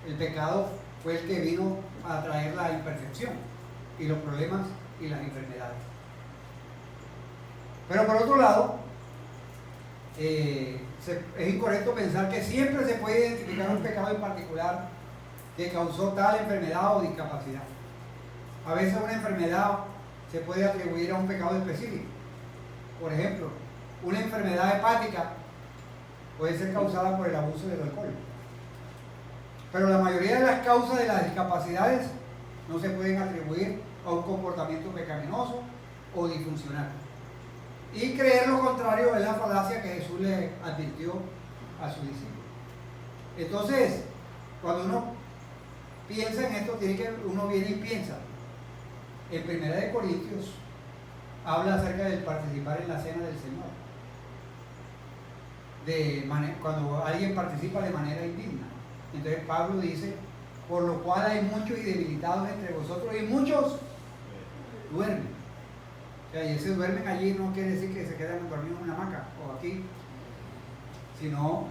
El pecado fue el que vino a traer la imperfección y los problemas y las enfermedades. Pero por otro lado, es incorrecto pensar que siempre se puede identificar un pecado en particular que causó tal enfermedad o discapacidad. A veces una enfermedad se puede atribuir a un pecado específico. Por ejemplo, una enfermedad hepática puede ser causada por el abuso del alcohol. Pero la mayoría de las causas de las discapacidades no se pueden atribuir a un comportamiento pecaminoso o disfuncional. Y creer lo contrario es la falacia que Jesús le advirtió a sus discípulos. Entonces, cuando uno piensa en esto, uno viene y piensa. En 1 Corintios habla acerca del participar en la cena del Señor. Cuando alguien participa de manera indigna. Entonces Pablo dice, por lo cual hay muchos y debilitados entre vosotros y muchos duermen. O sea, y ese duermen allí no quiere decir que se quedan dormidos en una hamaca o aquí, sino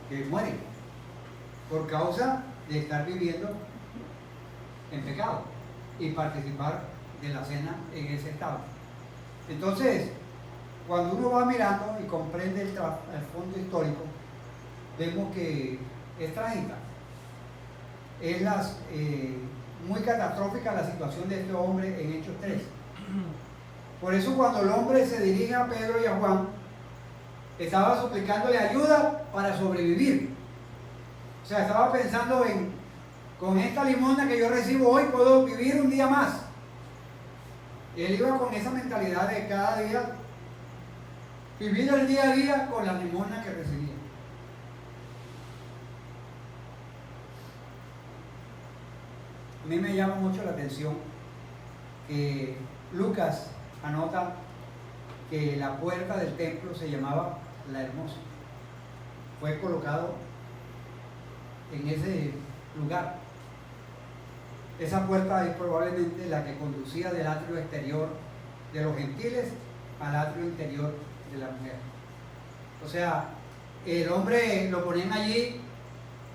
que mueren por causa de estar viviendo en pecado y participar de la cena en ese estado. Entonces, cuando uno va mirando y comprende el fondo histórico, vemos que es trágica. Es muy catastrófica la situación de este hombre en Hechos 3. Por eso cuando el hombre se dirige a Pedro y a Juan, estaba suplicándole ayuda para sobrevivir. O sea, estaba pensando con esta limosna que yo recibo hoy puedo vivir un día más. Él iba con esa mentalidad de cada día, vivir el día a día con la limosna que recibía. A mí me llama mucho la atención que Lucas anota que la puerta del templo se llamaba La Hermosa. Fue colocado en ese lugar. esa puerta es probablemente la que conducía del atrio exterior de los gentiles al atrio interior de la mujer. O sea, el hombre lo ponían allí.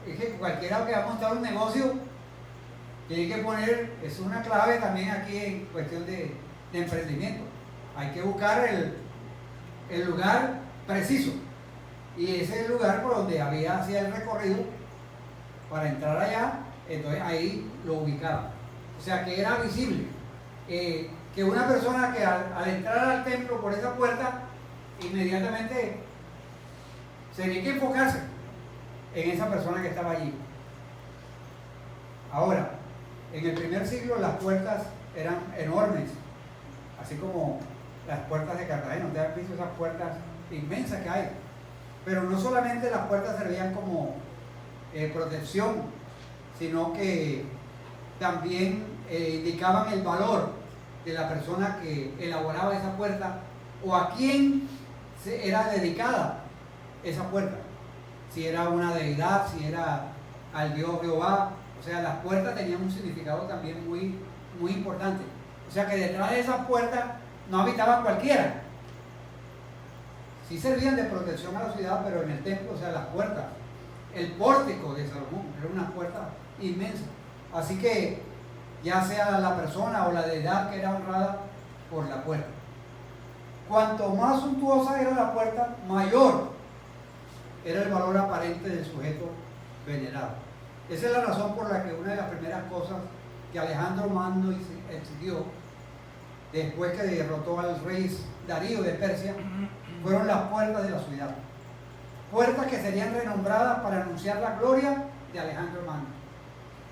Es que cualquiera que va a montar un negocio tiene que poner, es una clave también aquí en cuestión de emprendimiento. Hay que buscar el lugar preciso. Y ese es el lugar por donde hacía el recorrido para entrar allá, entonces ahí lo ubicaba. O sea que era visible. Que una persona que al entrar al templo por esa puerta, inmediatamente tenía que enfocarse en esa persona que estaba allí. Ahora, en el primer siglo las puertas eran enormes, así como las puertas de Cartagena. Ustedes han visto esas puertas inmensas que hay. Pero no solamente las puertas servían como protección, sino que también indicaban el valor de la persona que elaboraba esa puerta o a quién era dedicada esa puerta. Si era una deidad, si era al Dios Jehová. O sea, las puertas tenían un significado también muy, muy importante. O sea que detrás de esas puertas no habitaba cualquiera. Sí servían de protección a la ciudad, pero en el templo, o sea, las puertas, el pórtico de Salomón, era una puerta inmensa. Así que ya sea la persona o la deidad que era honrada por la puerta. Cuanto más suntuosa era la puerta, mayor era el valor aparente del sujeto venerado. Esa es la razón por la que una de las primeras cosas que Alejandro Magno exigió después que derrotó al rey Darío de Persia fueron las puertas de la ciudad. Puertas que serían renombradas para anunciar la gloria de Alejandro Magno.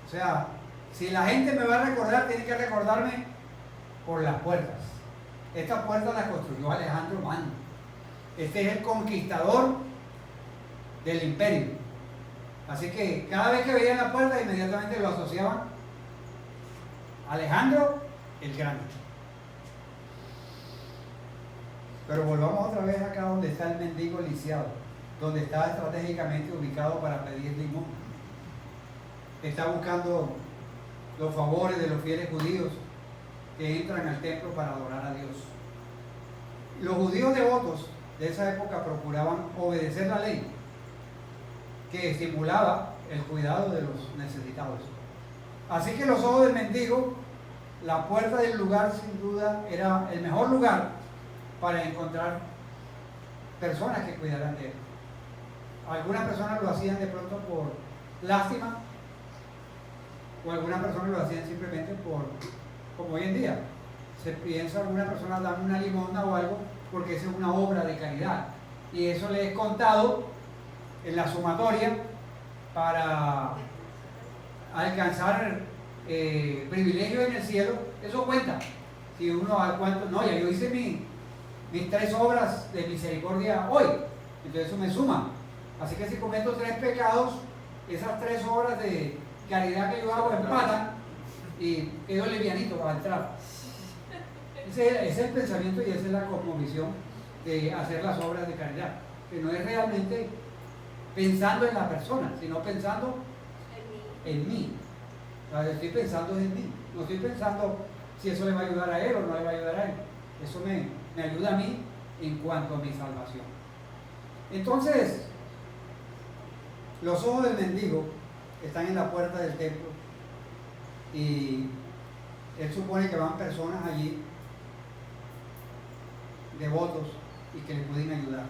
O sea, si la gente me va a recordar, tiene que recordarme por las puertas. Estas puertas las construyó Alejandro Magno. Este es el conquistador del imperio. Así que cada vez que veían la puerta, inmediatamente lo asociaban a Alejandro el Grande. Pero volvamos otra vez acá donde está el mendigo lisiado, donde está estratégicamente ubicado para pedir limón. Está buscando los favores de los fieles judíos que entran al templo para adorar a Dios. Los judíos devotos de esa época procuraban obedecer la ley, que estimulaba el cuidado de los necesitados. Así que los ojos del mendigo, la puerta del lugar sin duda era el mejor lugar para encontrar personas que cuidaran de él. Algunas personas lo hacían de pronto por lástima, o algunas personas lo hacían simplemente por, como hoy en día, se piensa alguna persona dan una limosna o algo porque esa es una obra de caridad. Y eso le es contado en la sumatoria para alcanzar privilegios en el cielo. Eso cuenta. Si uno al cuánto, no, ya yo hice mis 3 obras de misericordia hoy, entonces eso me suma. Así que si cometo 3 pecados, esas 3 obras de caridad que yo hago empatan y quedo livianito para entrar. Ese es el pensamiento y esa es la cosmovisión de hacer las obras de caridad, que no es realmente pensando en la persona, sino pensando en mí. O sea, estoy pensando en mí, no estoy pensando si eso le va a ayudar a él o no le va a ayudar a él. Eso me ayuda a mí en cuanto a mi salvación. Entonces, los ojos del mendigo están en la puerta del templo y él supone que van personas allí, devotos, y que le pueden ayudar.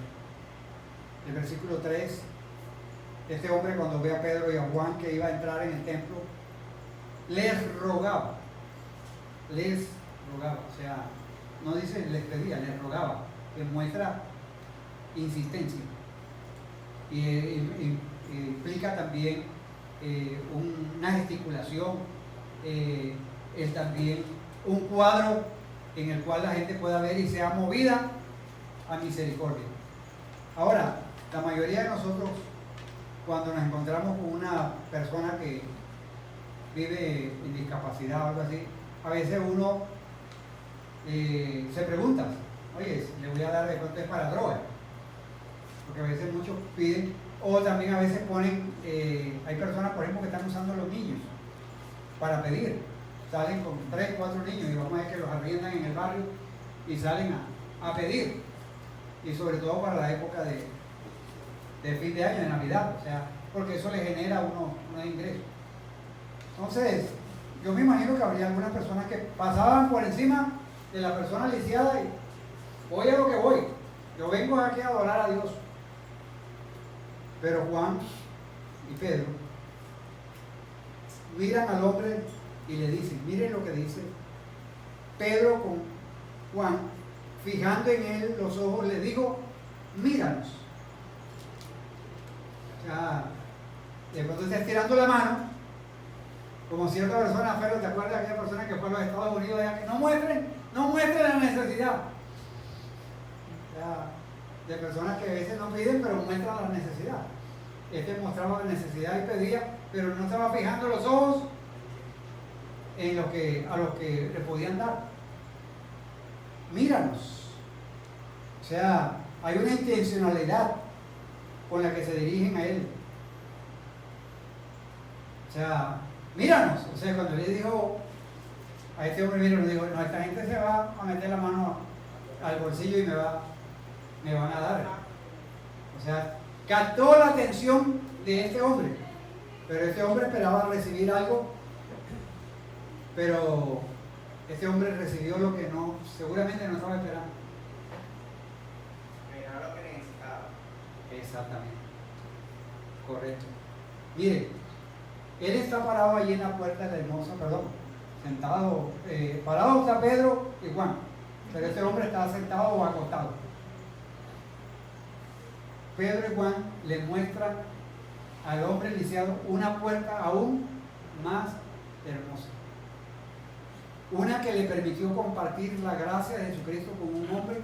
El versículo 3, este hombre cuando ve a Pedro y a Juan que iba a entrar en el templo, les rogaba, o sea, no dice les pedía, les rogaba, que muestra insistencia y implica también una gesticulación, es también un cuadro en el cual la gente pueda ver y sea movida a misericordia. Ahora, la mayoría de nosotros, cuando nos encontramos con una persona que vive en discapacidad o algo así, a veces uno se pregunta, oye, le voy a dar de pronto es para droga, porque a veces muchos piden, o también a veces ponen, hay personas por ejemplo que están usando a los niños para pedir, salen con 3, 4 niños y vamos a ver que los arriendan en el barrio y salen a pedir. Y sobre todo para la época de fin de año, de Navidad, o sea, porque eso les genera unos ingresos. Entonces, yo me imagino que habría algunas personas que pasaban por encima de la persona lisiada y voy a lo que voy, yo vengo aquí a adorar a Dios. Pero Juan y Pedro miran al hombre y le dicen, miren lo que dice Pedro con Juan, fijando en él los ojos, le dijo, míranos. O sea, de pronto está estirando la mano, como cierta persona, pero ¿te acuerdas de aquella persona que fue a los Estados Unidos? Que no muestren la necesidad. O sea, de personas que a veces no piden, pero muestran la necesidad. Este mostraba la necesidad y pedía, pero no estaba fijando los ojos en a los que le podían dar. Míranos. O sea, hay una intencionalidad con la que se dirigen a él. O sea, míranos. O sea, cuando le dijo a este hombre, mira, le dijo, no, esta gente se va a meter la mano al bolsillo y me van a dar. O sea, captó la atención de este hombre, pero este hombre esperaba recibir algo, pero este hombre recibió lo que seguramente no estaba esperando. Era lo que necesitaba. Exactamente, correcto. Mire, él está parado allí en la puerta de la hermosa, sentado, parado está Pedro y Juan, pero este hombre está sentado o acostado. Pedro y Juan le muestran al hombre lisiado una puerta aún más hermosa. Una que le permitió compartir la gracia de Jesucristo con un hombre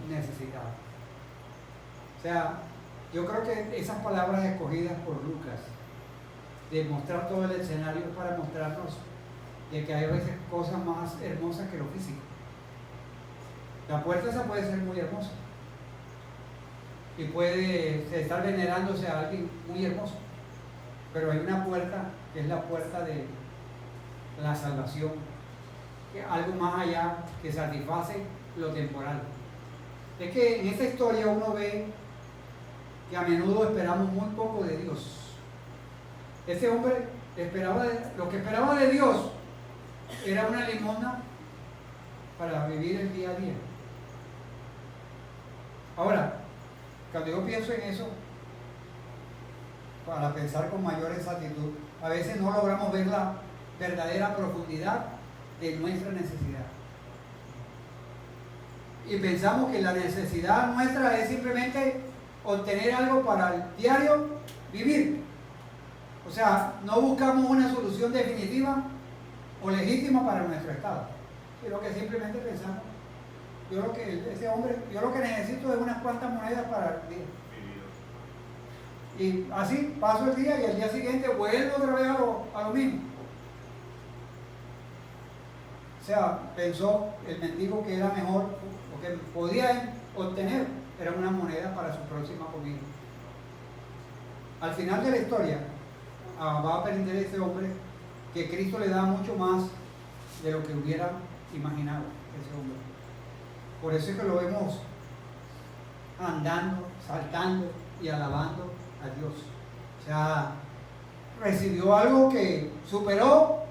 necesitado. O sea, yo creo que esas palabras escogidas por Lucas, de mostrar todo el escenario para mostrarnos de que hay a veces cosas más hermosas que lo físico. La puerta esa puede ser muy hermosa y puede estar venerándose a alguien muy hermoso, pero hay una puerta que es la puerta de la salvación, que algo más allá que satisface lo temporal. Es que en esta historia uno ve que a menudo esperamos muy poco de Dios. Este hombre lo que esperaba de Dios era una limosna para vivir el día a día. Ahora, cuando yo pienso en eso, para pensar con mayor exactitud, a veces no logramos ver la verdadera profundidad de nuestra necesidad. Y pensamos que la necesidad nuestra es simplemente obtener algo para el diario vivir. O sea, no buscamos una solución definitiva o legítima para nuestro estado, sino que simplemente pensamos, yo lo que necesito es unas cuantas monedas para el día. Y así paso el día y el día siguiente vuelvo otra vez a lo mismo. O sea, pensó el mendigo que era mejor, o que podía obtener, era una moneda para su próxima comida. Al final de la historia, va a aprender este hombre que Cristo le da mucho más de lo que hubiera imaginado ese hombre. Por eso es que lo vemos andando, saltando y alabando a Dios. O sea, recibió algo que superó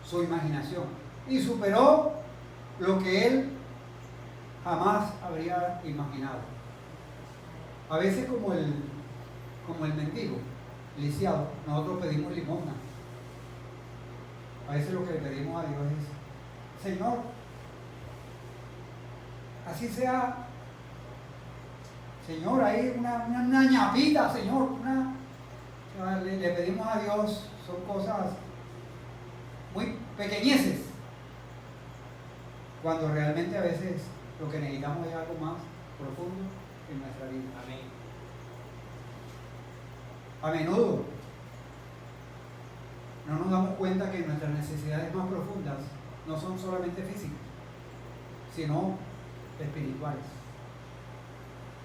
su imaginación y superó lo que él jamás habría imaginado. A veces como el mendigo lisiado, nosotros pedimos limosna. A veces lo que le pedimos a Dios es, Señor, así sea, Señor, hay una ñapita, Señor, le pedimos a Dios, son cosas muy pequeñeces, cuando realmente a veces lo que necesitamos es algo más profundo en nuestra vida. Amén. A menudo no nos damos cuenta que nuestras necesidades más profundas no son solamente físicas, sino espirituales.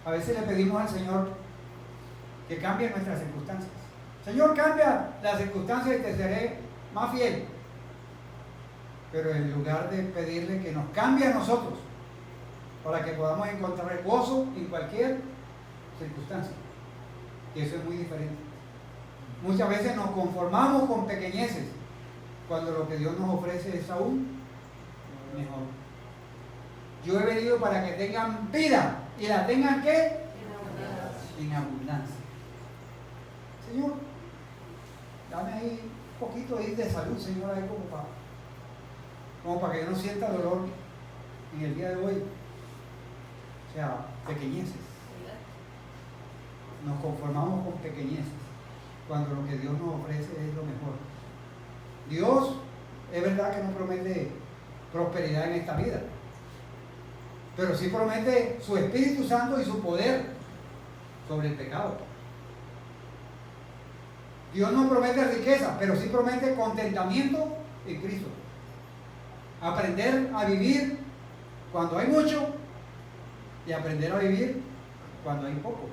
A veces le pedimos al Señor que cambie nuestras circunstancias. Señor, cambia las circunstancias y te seré más fiel. pero en lugar de pedirle que nos cambie a nosotros para que podamos encontrar gozo en cualquier circunstancia. Y eso es muy diferente. Muchas veces nos conformamos con pequeñeces cuando lo que Dios nos ofrece es aún mejor. Yo he venido para que tengan vida y la tengan ¿qué? En abundancia. Señor, dame ahí un poquito ahí de salud, Señor, ahí como para que yo no sienta dolor en el día de hoy. O sea, pequeñeces. Nos conformamos con pequeñeces cuando lo que Dios nos ofrece es lo mejor. Dios es verdad que no promete prosperidad en esta vida, pero sí promete su Espíritu Santo y su poder sobre el pecado. Dios no promete riqueza, pero sí promete contentamiento en Cristo. Aprender a vivir cuando hay mucho y aprender a vivir cuando hay poco.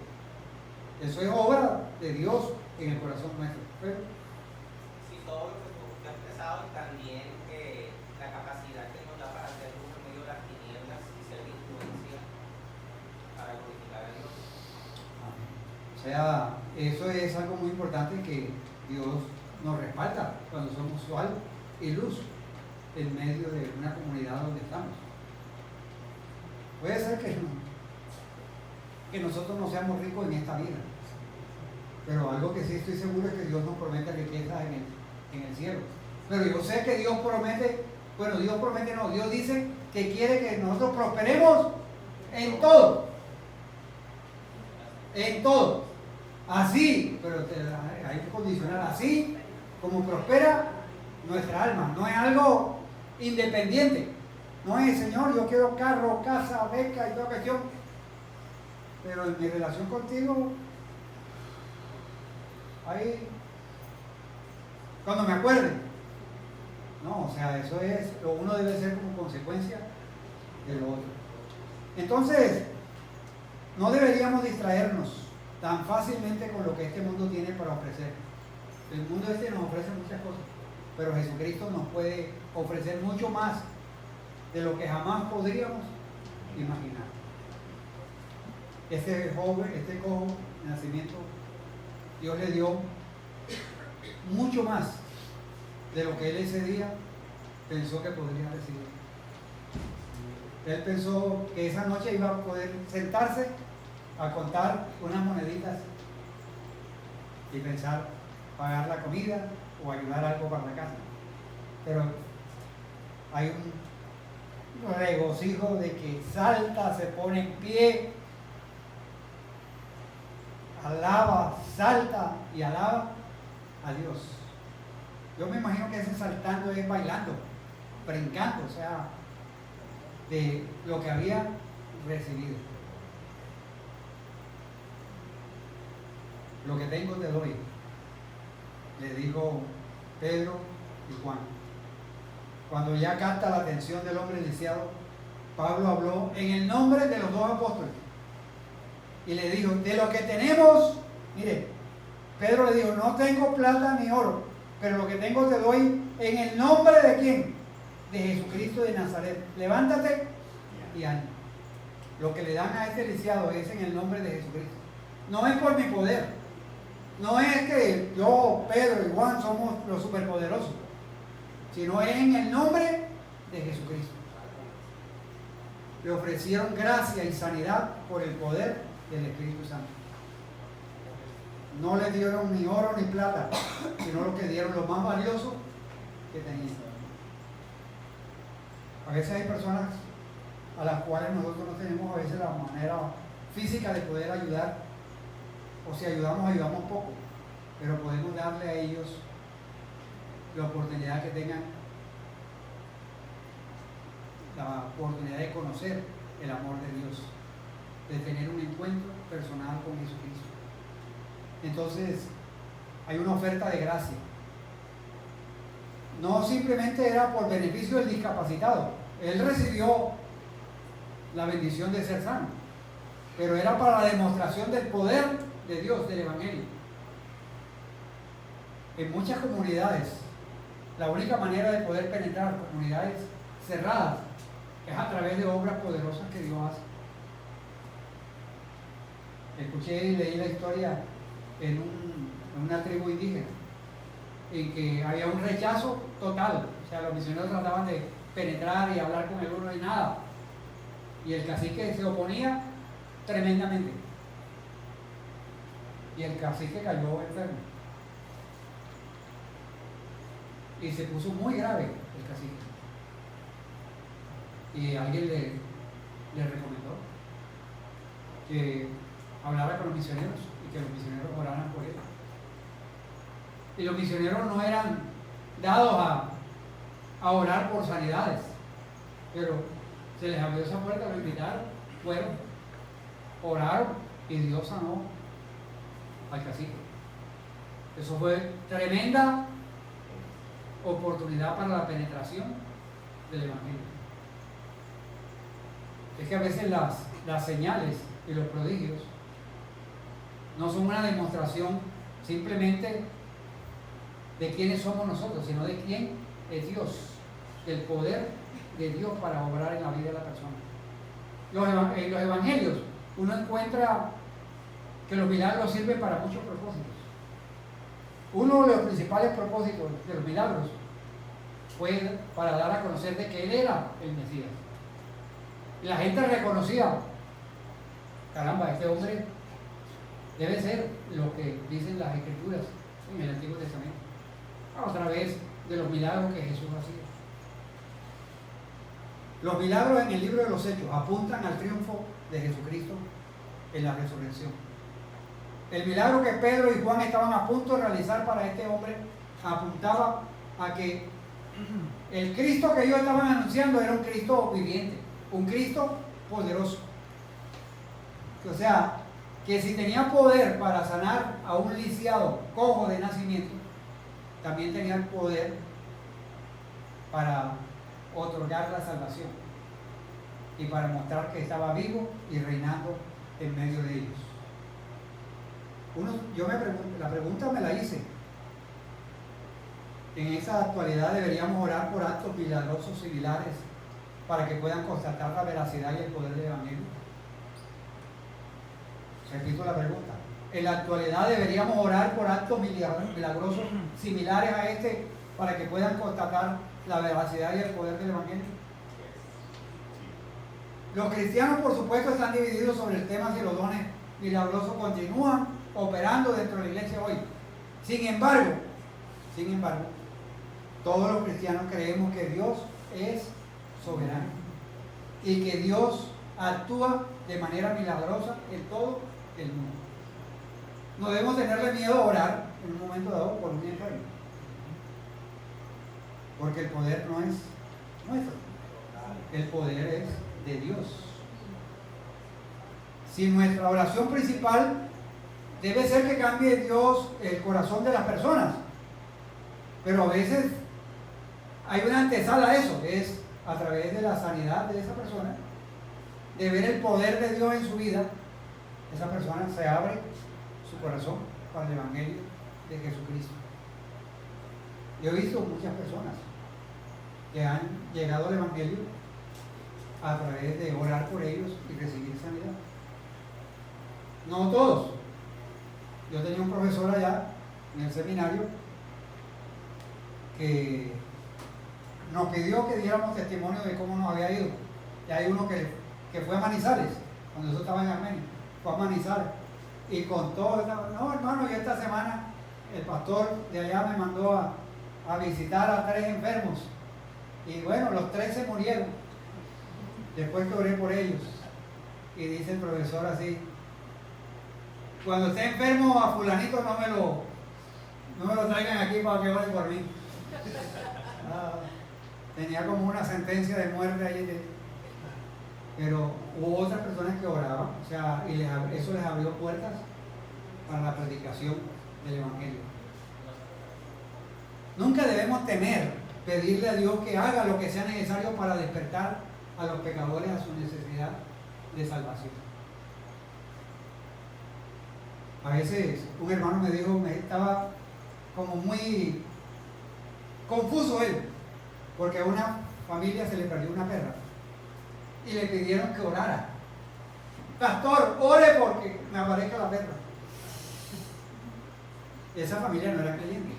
Eso es obra de Dios en el corazón nuestro. ¿Pero? Sí, todo lo que usted ha expresado y también la capacidad que nos da para hacer luz en medio de las tinieblas y ser de influencia para glorificar a Dios. O sea, eso es algo muy importante que Dios nos respalda cuando somos sal y luz en medio de una comunidad donde estamos. Puede ser que nosotros no seamos ricos en esta vida, pero algo que sí estoy seguro es que Dios nos promete riquezas en el cielo. Pero yo sé que Dios promete, Dios dice que quiere que nosotros prosperemos en todo. En todo. Así, pero hay que condicionar así como prospera nuestra alma. No es algo independiente. No es, Señor, yo quiero carro, casa, beca y toda cuestión. Pero en mi relación contigo, ahí, cuando me acuerde. No, o sea, eso es, lo uno debe ser como consecuencia de lo otro. Entonces, no deberíamos distraernos tan fácilmente con lo que este mundo tiene para ofrecer. El mundo este nos ofrece muchas cosas, pero Jesucristo nos puede ofrecer mucho más de lo que jamás podríamos imaginar. Este joven, este cojo de nacimiento, Dios le dio mucho más de lo que él ese día pensó que podría recibir. Él pensó que esa noche iba a poder sentarse a contar unas moneditas y pensar pagar la comida o ayudar algo para la casa. Pero hay un regocijo de que salta, se pone en pie, alaba, salta y alaba a Dios. Yo me imagino que ese saltando es bailando, brincando, o sea, de lo que había recibido. Lo que tengo te doy, le dijo Pedro y Juan. Cuando ya capta la atención del hombre lisiado, Pablo habló en el nombre de los dos apóstoles y le dijo, de lo que tenemos, mire, Pedro le dijo, no tengo plata ni oro, pero lo que tengo te doy en el nombre de ¿quién? De Jesucristo de Nazaret. Levántate y anda. Lo que le dan a este lisiado es en el nombre de Jesucristo. No es por mi poder. No es que yo, Pedro y Juan somos los superpoderosos, sino es en el nombre de Jesucristo. Le ofrecieron gracia y sanidad por el poder del Espíritu Santo. No le dieron ni oro ni plata, sino lo que dieron lo más valioso que tenían. A veces hay personas a las cuales nosotros no tenemos a veces la manera física de poder ayudar, o si ayudamos poco, pero podemos darle a ellos la oportunidad que tengan, la oportunidad de conocer el amor de Dios, de tener un encuentro personal con Jesucristo. Entonces, hay una oferta de gracia. No simplemente era por beneficio del discapacitado. Él recibió la bendición de ser sano, pero era para la demostración del poder de Dios, del Evangelio. En muchas comunidades la única manera de poder penetrar comunidades cerradas es a través de obras poderosas que Dios hace. Escuché y leí la historia en una tribu indígena, en que había un rechazo total. O sea, los misioneros trataban de penetrar y hablar con el uno y nada. Y el cacique se oponía tremendamente. Y el cacique cayó enfermo. Y se puso muy grave el cacique. Y alguien le recomendó que hablara con los misioneros y que los misioneros oraran por él. Y los misioneros no eran dados a orar por sanidades, pero se les abrió esa puerta, lo invitaron, fueron, oraron y Dios sanó al cacique. Eso fue tremenda oportunidad para la penetración del Evangelio. Es que a veces las señales y los prodigios no son una demostración simplemente de quiénes somos nosotros, sino de quién es Dios, del poder de Dios para obrar en la vida de la persona. En los evangelios uno encuentra que los milagros sirven para muchos propósitos. Uno de los principales propósitos de los milagros fue para dar a conocer de que Él era el Mesías. Y la gente reconocía, caramba, este hombre debe ser lo que dicen las Escrituras en el Antiguo Testamento, a través de los milagros que Jesús hacía. Los milagros en el libro de los Hechos apuntan al triunfo de Jesucristo en la resurrección. El milagro que Pedro y Juan estaban a punto de realizar para este hombre apuntaba a que el Cristo que ellos estaban anunciando era un Cristo viviente, un Cristo poderoso. O sea, que si tenía poder para sanar a un lisiado cojo de nacimiento, también tenía el poder para otorgar la salvación y para mostrar que estaba vivo y reinando en medio de ellos. La pregunta me la hice. En esa actualidad deberíamos orar por actos milagrosos similares para que puedan constatar la veracidad y el poder del Evangelio. Repito la pregunta. En la actualidad deberíamos orar por actos milagrosos similares a este para que puedan constatar la veracidad y el poder del Evangelio. Los cristianos, por supuesto, están divididos sobre el tema si los dones milagrosos continúan operando dentro de la iglesia hoy. Sin embargo, todos los cristianos creemos que Dios es soberano y que Dios actúa de manera milagrosa en todo el mundo. No debemos tenerle miedo a orar en un momento dado por un enfermo, porque el poder no es nuestro, el poder es de Dios. Si nuestra oración principal debe ser que cambie Dios el corazón de las personas, pero a veces hay una antesala a eso, es a través de la sanidad de esa persona, de ver el poder de Dios en su vida, esa persona se abre su corazón para el Evangelio de Jesucristo. Yo he visto muchas personas que han llegado al Evangelio a través de orar por ellos y recibir sanidad. No todos. Yo tenía un profesor allá en el seminario que nos pidió que diéramos testimonio de cómo nos había ido. Y hay uno que fue a Manizales, cuando yo estaba en Armenia, fue a Manizales y contó, no hermano, y esta semana el pastor de allá me mandó a visitar a 3 enfermos y bueno, los 3 se murieron después que oré por ellos. Y dice el profesor así: cuando esté enfermo a fulanito no me lo traigan aquí para que ore por mí. Tenía como una sentencia de muerte ahí, pero hubo otras personas que oraban, o sea, y eso les abrió puertas para la predicación del Evangelio. Nunca debemos temer pedirle a Dios que haga lo que sea necesario para despertar a los pecadores a su necesidad de salvación. A veces un hermano me dijo, me estaba como muy confuso él, porque a una familia se le perdió una perra y le pidieron que orara. Pastor, ore porque me aparezca la perra. Esa familia no era creyente,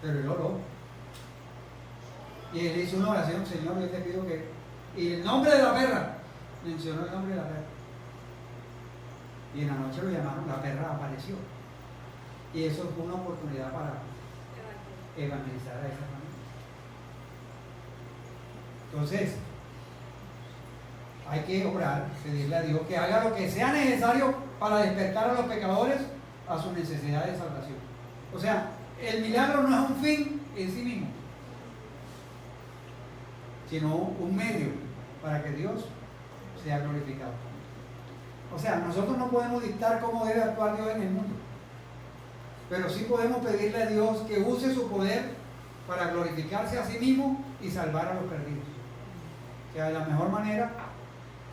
pero él oró. Y él hizo una oración: Señor, yo te pido que... Y el nombre de la perra, mencionó el nombre de la perra. Y en la noche lo llamaron, la perra apareció. Y eso fue una oportunidad para evangelizar a esa familia. Entonces, hay que orar, pedirle a Dios que haga lo que sea necesario para despertar a los pecadores a su necesidad de salvación. O sea, el milagro no es un fin en sí mismo, sino un medio para que Dios sea glorificado. O sea, nosotros no podemos dictar cómo debe actuar Dios en el mundo, pero sí podemos pedirle a Dios que use su poder para glorificarse a sí mismo y salvar a los perdidos. O sea, de la mejor manera,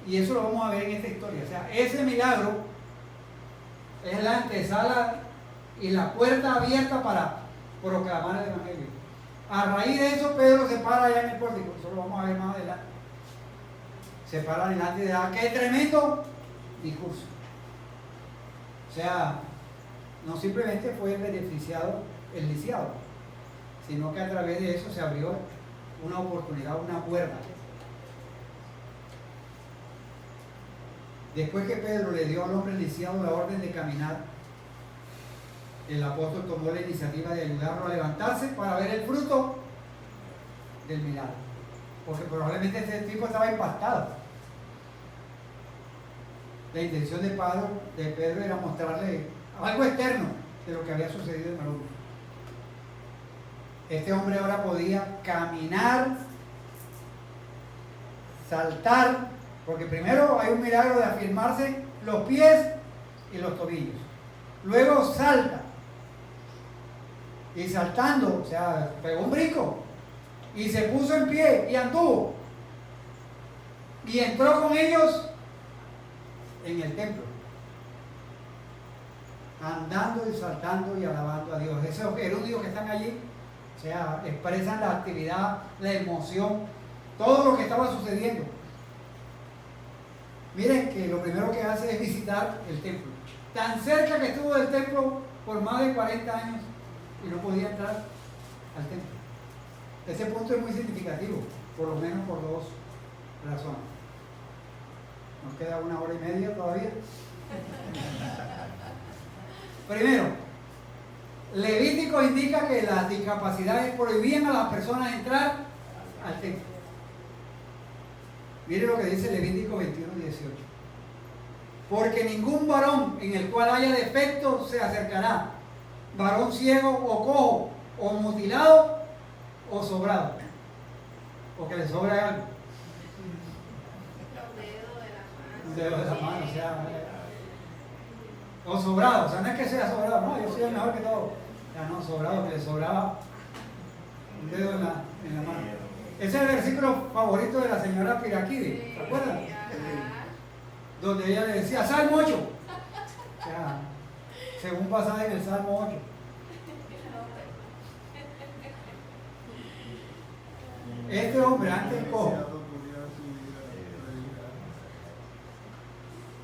y eso lo vamos a ver en esta historia. O sea, ese milagro es la antesala y la puerta abierta para proclamar el Evangelio. A raíz de eso, Pedro se para allá en el pórtico, eso lo vamos a ver más adelante. Se para delante de ¡qué tremendo discurso! O sea, no simplemente fue el beneficiado, el lisiado, sino que a través de eso se abrió una oportunidad, una puerta. Después que Pedro le dio al hombre lisiado la orden de caminar, el apóstol tomó la iniciativa de ayudarlo a levantarse para ver el fruto del milagro, porque probablemente ese tipo estaba impactado. La intención de Pedro era mostrarle algo externo de lo que había sucedido en el hombre. Este hombre ahora podía caminar, saltar, porque primero hay un milagro de afirmarse los pies y los tobillos. Luego salta. Y saltando, o sea, pegó un brinco y se puso en pie y anduvo. Y entró con ellos en el templo, andando y saltando y alabando a Dios. Esos eruditos que están allí, o sea, expresan la actividad, la emoción, todo lo que estaba sucediendo. Miren que lo primero que hace es visitar el templo. Tan cerca que estuvo del templo por más de 40 años y no podía entrar al templo. Ese punto es muy significativo, por lo menos por dos razones. Nos queda 1 hora y media todavía. Primero, Levítico indica que las discapacidades prohibían a las personas entrar al templo. Mire lo que dice Levítico 21:18. Porque ningún varón en el cual haya defecto se acercará, varón ciego o cojo, o mutilado o sobrado, o que le sobre algo. Un dedo de la mano, o sea, o sobrado, o sea, no es que sea sobrado, no, yo soy el mejor que todo. Ya no, sobrado, que le sobraba un dedo en la mano. Ese es el versículo favorito de la señora Piraquide, ¿se acuerdan? Donde ella le decía, Salmo 8. O sea, según pasaje en el Salmo 8. Este hombre antes cojo.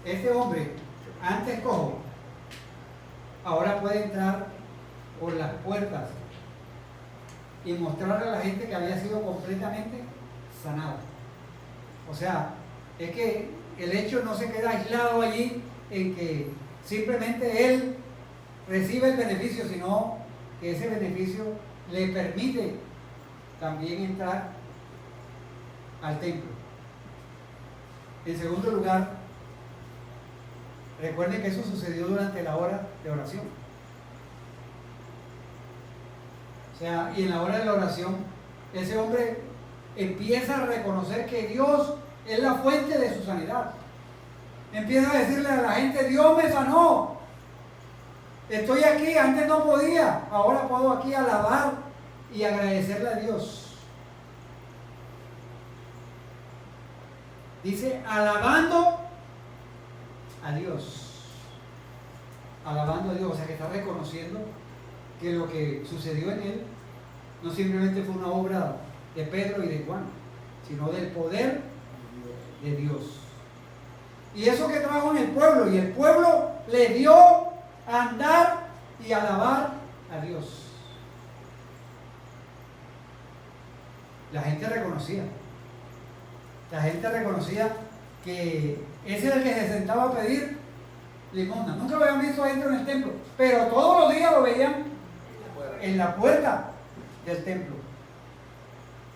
Este hombre antes cojo. Ahora puede entrar por las puertas y mostrarle a la gente que había sido completamente sanado. O sea, es que el hecho no se queda aislado allí en que simplemente él recibe el beneficio, sino que ese beneficio le permite también entrar al templo. En segundo lugar, recuerden que eso sucedió durante la hora de oración. O sea, y en la hora de la oración, ese hombre empieza a reconocer que Dios es la fuente de su sanidad. Empieza a decirle a la gente, Dios me sanó. Estoy aquí, antes no podía, ahora puedo aquí alabar y agradecerle a Dios. Dice, alabando a Dios. Alabando a Dios, o sea que está reconociendo que lo que sucedió en él no simplemente fue una obra de Pedro y de Juan, sino del poder de Dios. Y eso que trajo en el pueblo, y el pueblo le dio a andar y alabar a Dios. La gente reconocía que ese era el que se sentaba a pedir limosna. Nunca lo habían visto adentro en el templo, pero todos los días lo veían en la puerta del templo.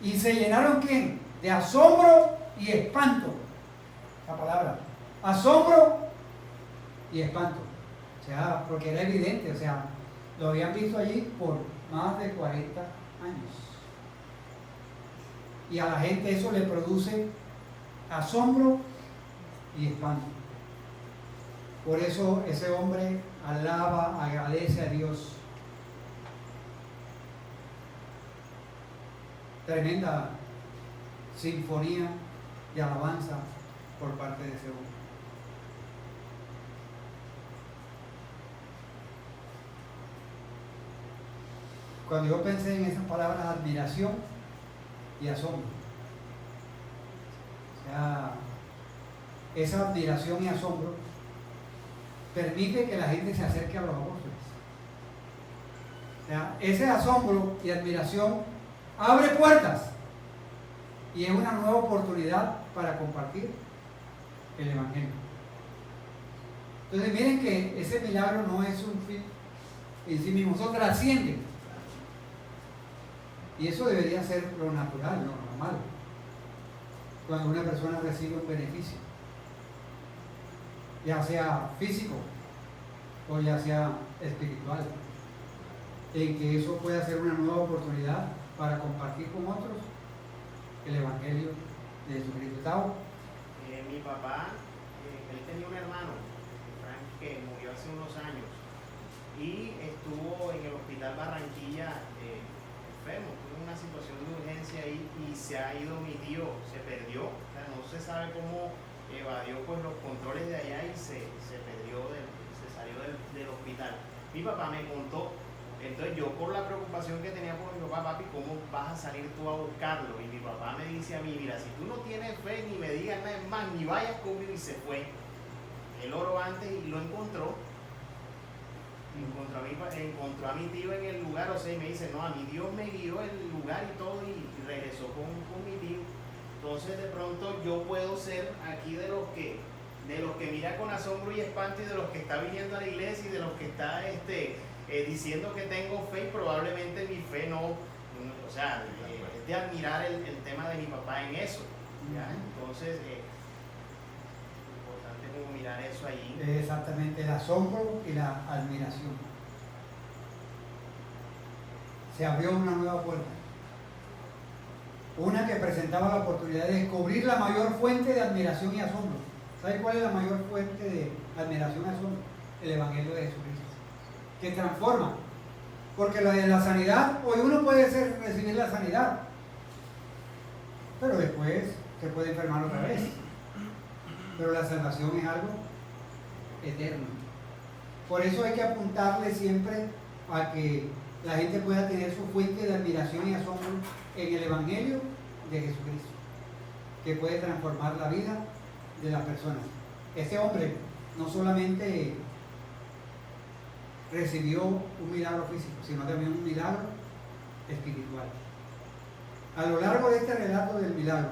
Y se llenaron, ¿quién? De asombro y espanto. La palabra, asombro y espanto. O sea, porque era evidente, o sea, lo habían visto allí por más de 40 años. Y a la gente eso le produce asombro y espanto. Por eso ese hombre alaba, agradece a Dios. Tremenda sinfonía de alabanza por parte de ese hombre. Cuando yo pensé en esas palabras, admiración y asombro, o sea, esa admiración y asombro permite que la gente se acerque a los apóstoles. O sea, ese asombro y admiración abre puertas y es una nueva oportunidad para compartir el Evangelio. Entonces miren que ese milagro no es un fin en sí mismo, eso trasciende. Y eso debería ser lo natural, lo normal, cuando una persona recibe un beneficio, ya sea físico o ya sea espiritual, en que eso pueda ser una nueva oportunidad para compartir con otros el Evangelio de Jesucristo. ¿Tao? Mi papá, él tenía un hermano, Frank, que murió hace unos años y estuvo en el hospital Barranquilla enfermo, tuvo una situación de urgencia ahí y se ha ido mi tío, se perdió, o sea, no se sabe cómo evadió pues los controles de allá y se perdió, se salió del hospital. Mi papá me contó. Entonces yo por la preocupación que tenía por mi papá, papi, ¿cómo vas a salir tú a buscarlo? Y mi papá me dice a mí, mira, si tú no tienes fe, ni me digas nada más, ni vayas conmigo, y se fue. Él oró antes y lo encontró. Encontró a mi tío en el lugar, o sea, y me dice, no, a mi Dios me guió el lugar y todo, y regresó con mi tío. Entonces de pronto yo puedo ser aquí de los que mira con asombro y espanto, y de los que está viniendo a la iglesia, y de los que está diciendo que tengo fe, y probablemente mi fe no, o sea, es de admirar el tema de mi papá en eso, ¿ya? Entonces importante como mirar eso allí. Exactamente, el asombro y la admiración. Se abrió una nueva puerta, una que presentaba la oportunidad de descubrir la mayor fuente de admiración y asombro. ¿Sabe cuál es la mayor fuente de admiración y asombro? El Evangelio de Jesucristo, que transforma. Porque la de la sanidad, hoy uno puede recibir la sanidad, pero después se puede enfermar otra vez. Pero la salvación es algo eterno. Por eso hay que apuntarle siempre a que la gente pueda tener su fuente de admiración y asombro en el Evangelio de Jesucristo, que puede transformar la vida de las personas. Este hombre no solamente recibió un milagro físico, sino también un milagro espiritual. A lo largo de este relato del milagro,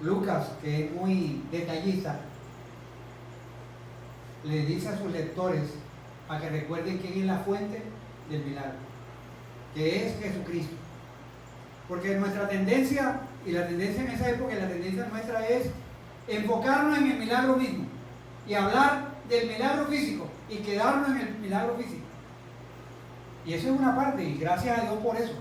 Lucas, que es muy detallista, le dice a sus lectores a que recuerden quién es la fuente del milagro, que es Jesucristo. Porque nuestra tendencia, y la tendencia en esa época, y la tendencia nuestra es enfocarnos en el milagro mismo y hablar del milagro físico y quedarnos en el milagro físico. Y eso es una parte, y gracias a Dios por eso.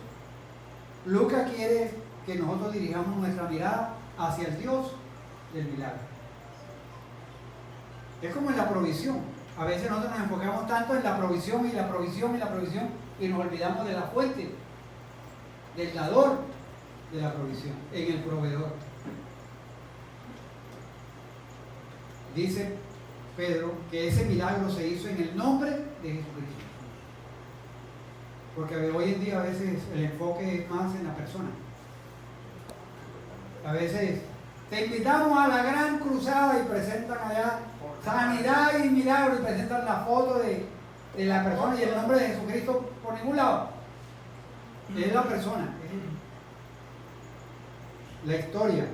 Lucas quiere que nosotros dirijamos nuestra mirada hacia el Dios del milagro. Es como en la provisión. A veces nosotros nos enfocamos tanto en la provisión y la provisión y la provisión y nos olvidamos de la fuente, del dador de la provisión, en el proveedor. Dice Pedro que ese milagro se hizo en el nombre de Jesucristo. Porque hoy en día a veces el enfoque es más en la persona. A veces te invitamos a la gran cruzada y presentan allá sanidad y milagro y presentan la foto de la persona y el nombre de Jesucristo por ningún lado. Es la persona. La historia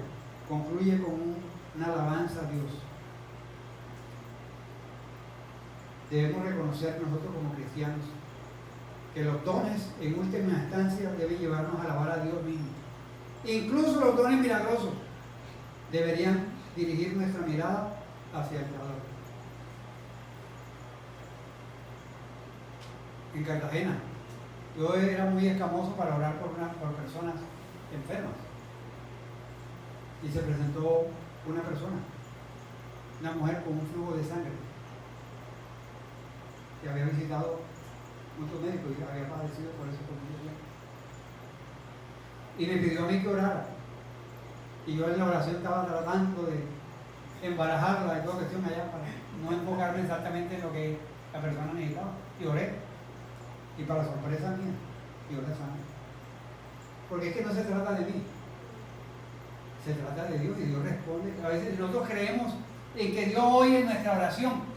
concluye con una alabanza a Dios. Debemos reconocer nosotros como cristianos que los dones en última instancia deben llevarnos a alabar a Dios mismo. Incluso los dones milagrosos deberían dirigir nuestra mirada hacia el Creador. En Cartagena, yo era muy escamoso para orar por personas enfermas. Y se presentó una persona, una mujer con un flujo de sangre, que había visitado muchos médicos y había padecido por eso por mucho tiempo. Y me pidió a mí que orara. Y yo en la oración estaba tratando de embarajarla de toda cuestión allá para no enfocarme exactamente en lo que la persona necesitaba. Y oré. Y para sorpresa mía, Dios la sana. Porque es que no se trata de mí. Se trata de Dios y Dios responde. A veces nosotros creemos en que Dios oye nuestra oración.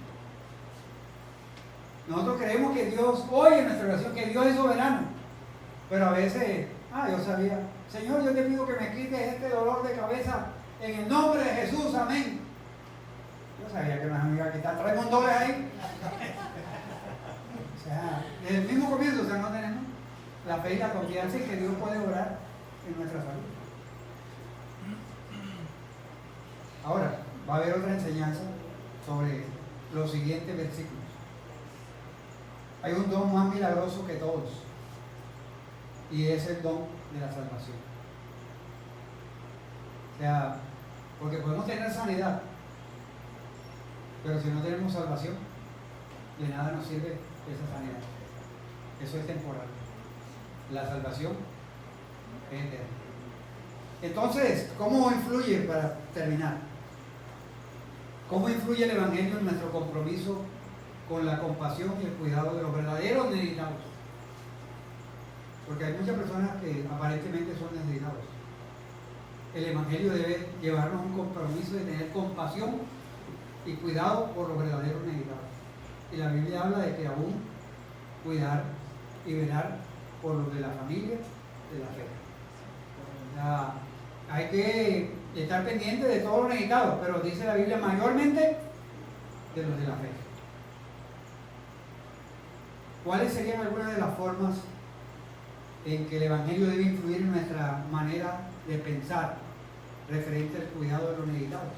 Nosotros creemos que Dios oye nuestra oración, que Dios es soberano. Pero a veces, yo sabía, Señor, yo te pido que me quites este dolor de cabeza en el nombre de Jesús, amén. Yo sabía que nos iba a quitar 3 mondoles ahí. O sea, desde el mismo comienzo, no tenemos la fe y la confianza en que Dios puede orar en nuestra salud. Ahora, va a haber otra enseñanza sobre los siguientes versículos. Hay un don más milagroso que todos, y es el don de la salvación. O sea, porque podemos tener sanidad, pero si no tenemos salvación, de nada nos sirve esa sanidad. Eso es temporal. La salvación es eterna. Entonces, ¿cómo influye, para terminar? ¿Cómo influye el Evangelio en nuestro compromiso con la compasión y el cuidado de los verdaderos necesitados? Porque hay muchas personas que aparentemente son necesitados. El Evangelio debe llevarnos a un compromiso de tener compasión y cuidado por los verdaderos necesitados. Y la Biblia habla de que aún cuidar y velar por los de la familia de la fe. O sea, hay que estar pendiente de todos los necesitados, pero dice la Biblia mayormente de los de la fe. ¿Cuáles serían algunas de las formas en que el Evangelio debe influir en nuestra manera de pensar referente al cuidado de los necesitados?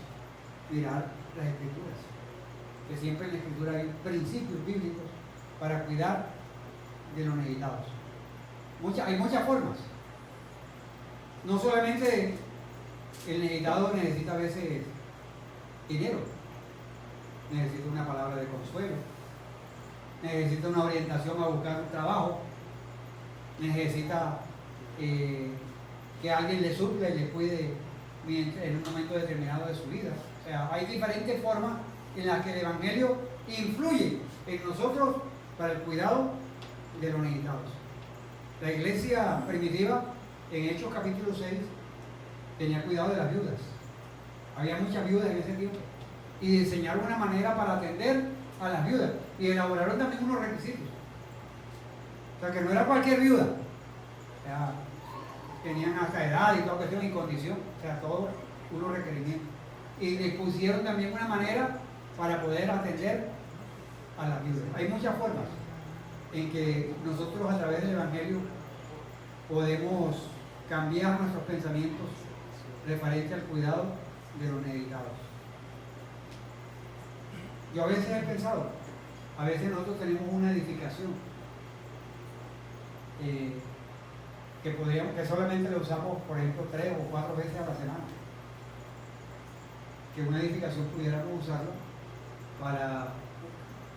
Mirar las Escrituras, que siempre en la Escritura hay principios bíblicos para cuidar de los necesitados. Hay muchas formas. No solamente el necesitado necesita a veces dinero, necesita una palabra de consuelo, necesita una orientación a buscar un trabajo, necesita que alguien le supla y le cuide en un momento determinado de su vida. O sea, hay diferentes formas en las que el Evangelio influye en nosotros para el cuidado de los necesitados. La iglesia primitiva, en Hechos capítulo 6, tenía cuidado de las viudas. Había muchas viudas en ese tiempo. Y diseñaron una manera para atender a las viudas. Y elaboraron también unos requisitos. O sea, que no era cualquier viuda. O sea, tenían hasta edad y toda cuestión y condición. O sea, todos unos requerimientos. Y les pusieron también una manera para poder atender a las viudas. Hay muchas formas en que nosotros a través del Evangelio podemos cambiar nuestros pensamientos referente al cuidado de los necesitados. Yo a veces he pensado, a veces nosotros tenemos una edificación que solamente la usamos, por ejemplo, 3 o 4 veces a la semana. Que una edificación pudiéramos usarla para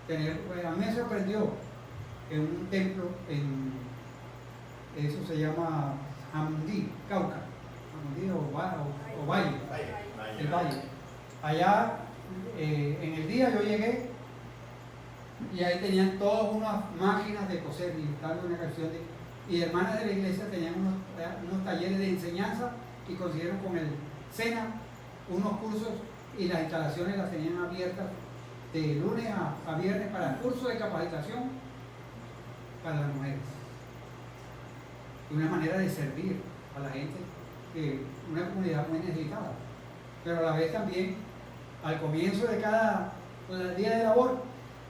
tener, a mí me sorprendió en un templo eso se llama Jamundí, Cauca, Jamundí o Valle, el Valle. Allá en el día yo llegué Y ahí tenían todas unas máquinas de coser, y estaba una canción y hermanas de la iglesia tenían unos talleres de enseñanza y consiguieron con el SENA unos cursos y las instalaciones las tenían abiertas de lunes a viernes para el curso de capacitación para las mujeres. Y una manera de servir a la gente, una comunidad muy necesitada. Pero a la vez también, al comienzo de cada día de labor,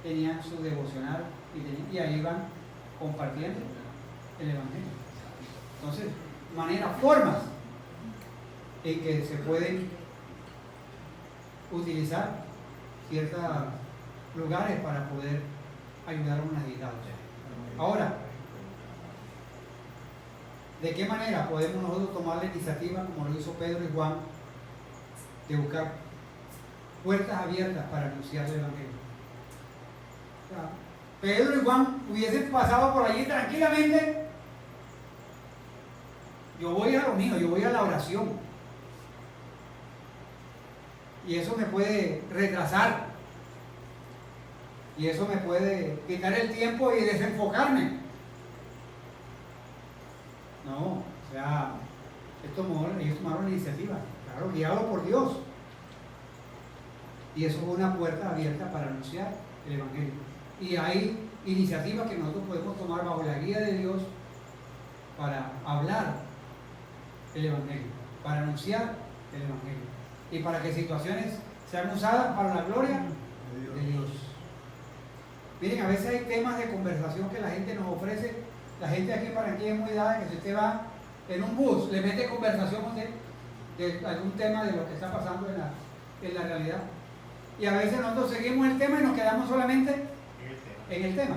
tenían su devocional y ahí iban compartiendo el Evangelio. Entonces, formas en que se pueden utilizar ciertos lugares para poder ayudar a un necesitado. Ahora, ¿de qué manera podemos nosotros tomar la iniciativa, como lo hizo Pedro y Juan, de buscar puertas abiertas para anunciar el Evangelio? O sea, Pedro y Juan hubiesen pasado por allí tranquilamente. Yo voy a lo mío, yo voy a la oración. Y eso me puede retrasar. Y eso me puede quitar el tiempo y desenfocarme. No, o sea, ellos tomaron la iniciativa, claro, guiados por Dios. Y eso fue una puerta abierta para anunciar el Evangelio. Y hay iniciativas que nosotros podemos tomar bajo la guía de Dios para hablar el Evangelio, para anunciar el Evangelio y para que situaciones sean usadas para la gloria de Dios. Miren, a veces hay temas de conversación que la gente nos ofrece. La gente aquí para aquí es muy dada que si usted va en un bus, le mete conversación de algún tema de lo que está pasando en la realidad. Y a veces nosotros seguimos el tema y nos quedamos solamente en el tema.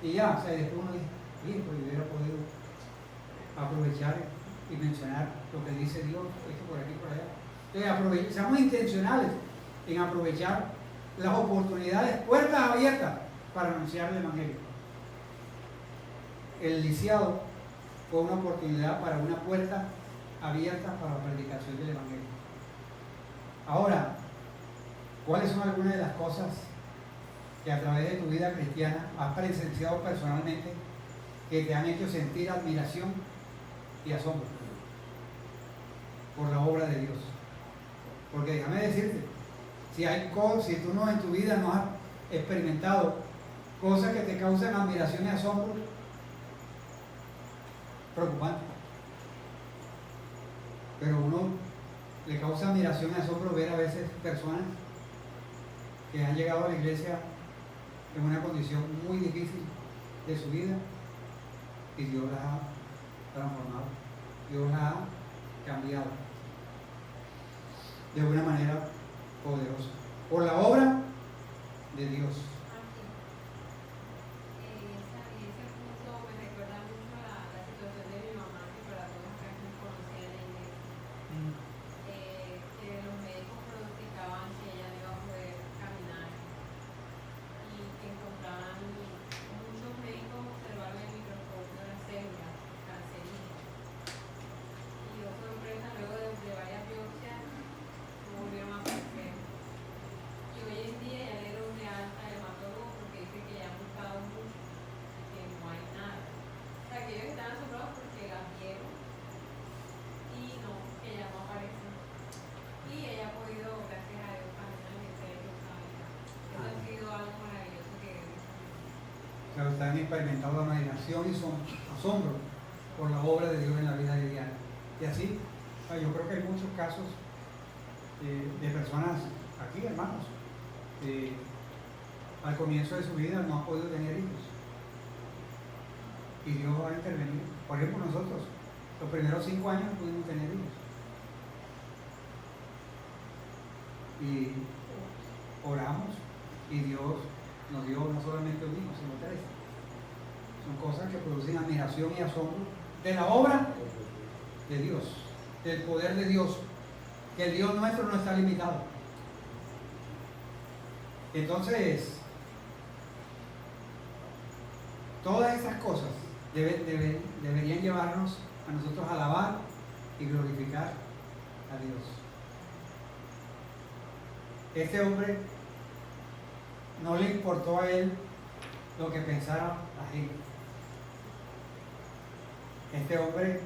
Y ya, o sea, después uno dice, pues hubiera podido aprovechar y mencionar lo que dice Dios, esto por aquí, por allá. Entonces, seamos intencionales en aprovechar las oportunidades, puertas abiertas para anunciar el Evangelio. El lisiado fue una oportunidad para una puerta abierta para la predicación del Evangelio. Ahora, ¿cuáles son algunas de las cosas que a través de tu vida cristiana has presenciado personalmente que te han hecho sentir admiración y asombro por la obra de Dios? Porque déjame decirte, si tú no en tu vida no has experimentado cosas que te causan admiración y asombro, preocupante. Pero uno le causa admiración y asombro ver a veces personas que han llegado a la iglesia en una condición muy difícil de su vida y Dios las ha transformado, Dios las ha cambiado de una manera poderosa por la obra de Dios. Ese punto me recuerda mucho a la situación de mi mamá, que para todos acá nos conocía en la iglesia. Que los médicos pronosticaban que ella no iba a poder caminar y que encontraban muchos médicos observaron el microscopio las células cancerígenas. Y yo sorpresa, luego de varias biopsias no volvieron a aparecer. Y hoy en día ya le dieron de alta al hematólogo porque dice que ya han buscado mucho, que no hay nada. O sea, que ellos están asombrados porque las vieron y no, que ya no aparecen. Y ella ha podido, gracias a Dios, caminar y ser estabilidad. Eso ha sido algo maravilloso que O sea, ustedes han experimentado admiración y asombro por la obra de Dios en la vida diaria. Y así, o sea, yo creo que hay muchos casos de personas aquí, hermanos, que al comienzo de su vida no han podido tener hijos. Y Dios va a intervenir. Por ejemplo, nosotros, los primeros 5 años pudimos tener hijos. Y oramos y Dios nos dio no solamente un hijo, sino 3. Son cosas que producen admiración y asombro de la obra de Dios, del poder de Dios, que el Dios nuestro no está limitado. Entonces, todas esas cosas deberían llevarnos a nosotros a alabar y glorificar a Dios. Este hombre no le importó a él lo que pensara la gente. Este hombre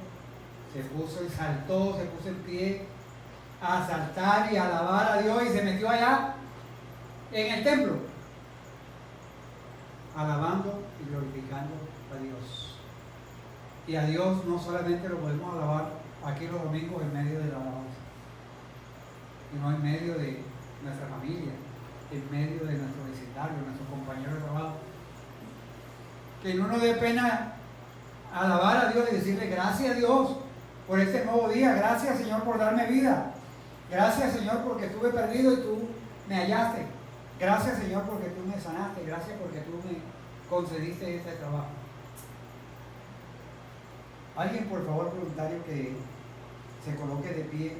se puso y saltó, se puso en pie a saltar y a alabar a Dios y se metió allá en el templo, alabando y glorificando a Dios. Y a Dios no solamente lo podemos alabar aquí los domingos en medio de la alabanza, sino en medio de nuestra familia, en medio de nuestro vecindario, nuestros compañeros de trabajo. Que no nos dé pena alabar a Dios y decirle gracias a Dios por este nuevo día, gracias Señor por darme vida, gracias Señor porque estuve perdido y tú me hallaste, gracias Señor porque tú me sanaste, gracias porque tú me concediste este trabajo. Alguien por favor voluntario que se coloque de pie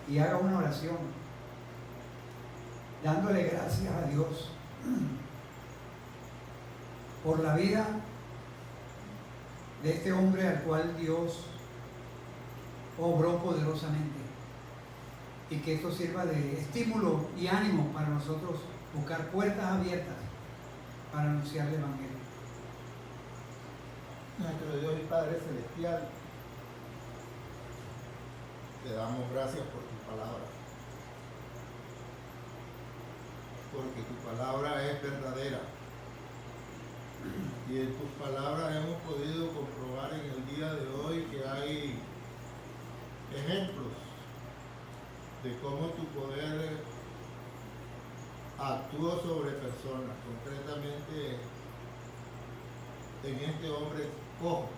y haga una oración dándole gracias a Dios por la vida de este hombre al cual Dios obró poderosamente, y que esto sirva de estímulo y ánimo para nosotros buscar puertas abiertas para anunciar el Evangelio. Nuestro Dios y Padre Celestial, te damos gracias por tu palabra, porque tu palabra es verdadera. Y en tus palabras hemos podido comprobar en el día de hoy que hay ejemplos de cómo tu poder actuó sobre personas, concretamente en este hombre cojo,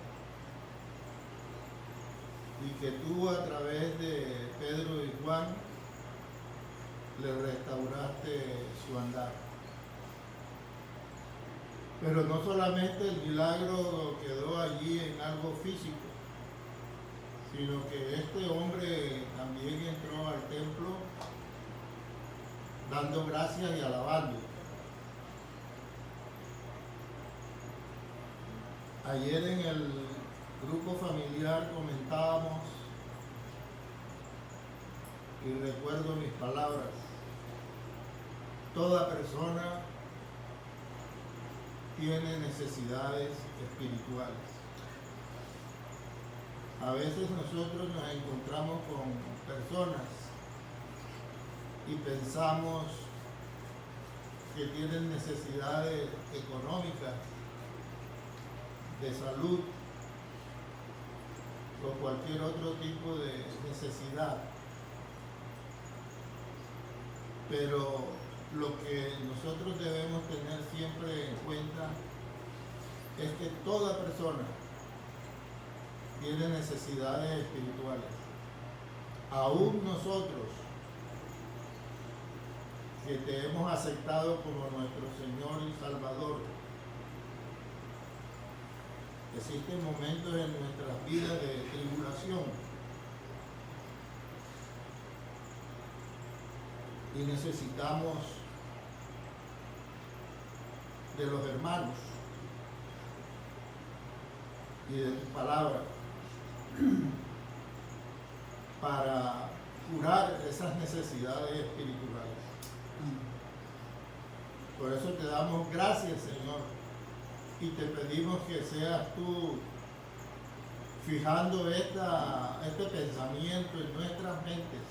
y que tú a través de Pedro y Juan le restauraste su andar. Pero no solamente el milagro quedó allí en algo físico, sino que este hombre también entró al templo dando gracias y alabando. Ayer en el grupo familiar comentábamos, y recuerdo mis palabras: toda persona tiene necesidades espirituales. A veces nosotros nos encontramos con personas y pensamos que tienen necesidades económicas, de salud o cualquier otro tipo de necesidad. Pero lo que nosotros debemos tener siempre en cuenta es que toda persona tiene necesidades espirituales. Aún nosotros, que te hemos aceptado como nuestro Señor y Salvador, existen momentos en nuestras vidas de tribulación y necesitamos de los hermanos y de tu palabra para curar esas necesidades espirituales. Por eso te damos gracias, Señor, y te pedimos que seas tú fijando este pensamiento en nuestras mentes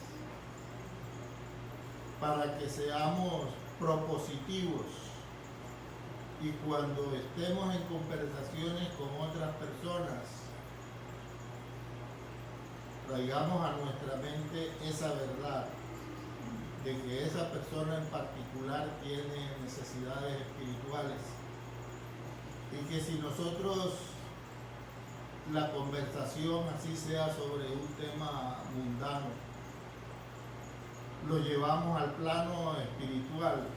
para que seamos propositivos y cuando estemos en conversaciones con otras personas traigamos a nuestra mente esa verdad de que esa persona en particular tiene necesidades espirituales y que si nosotros la conversación así sea sobre un tema mundano, lo llevamos al plano espiritual,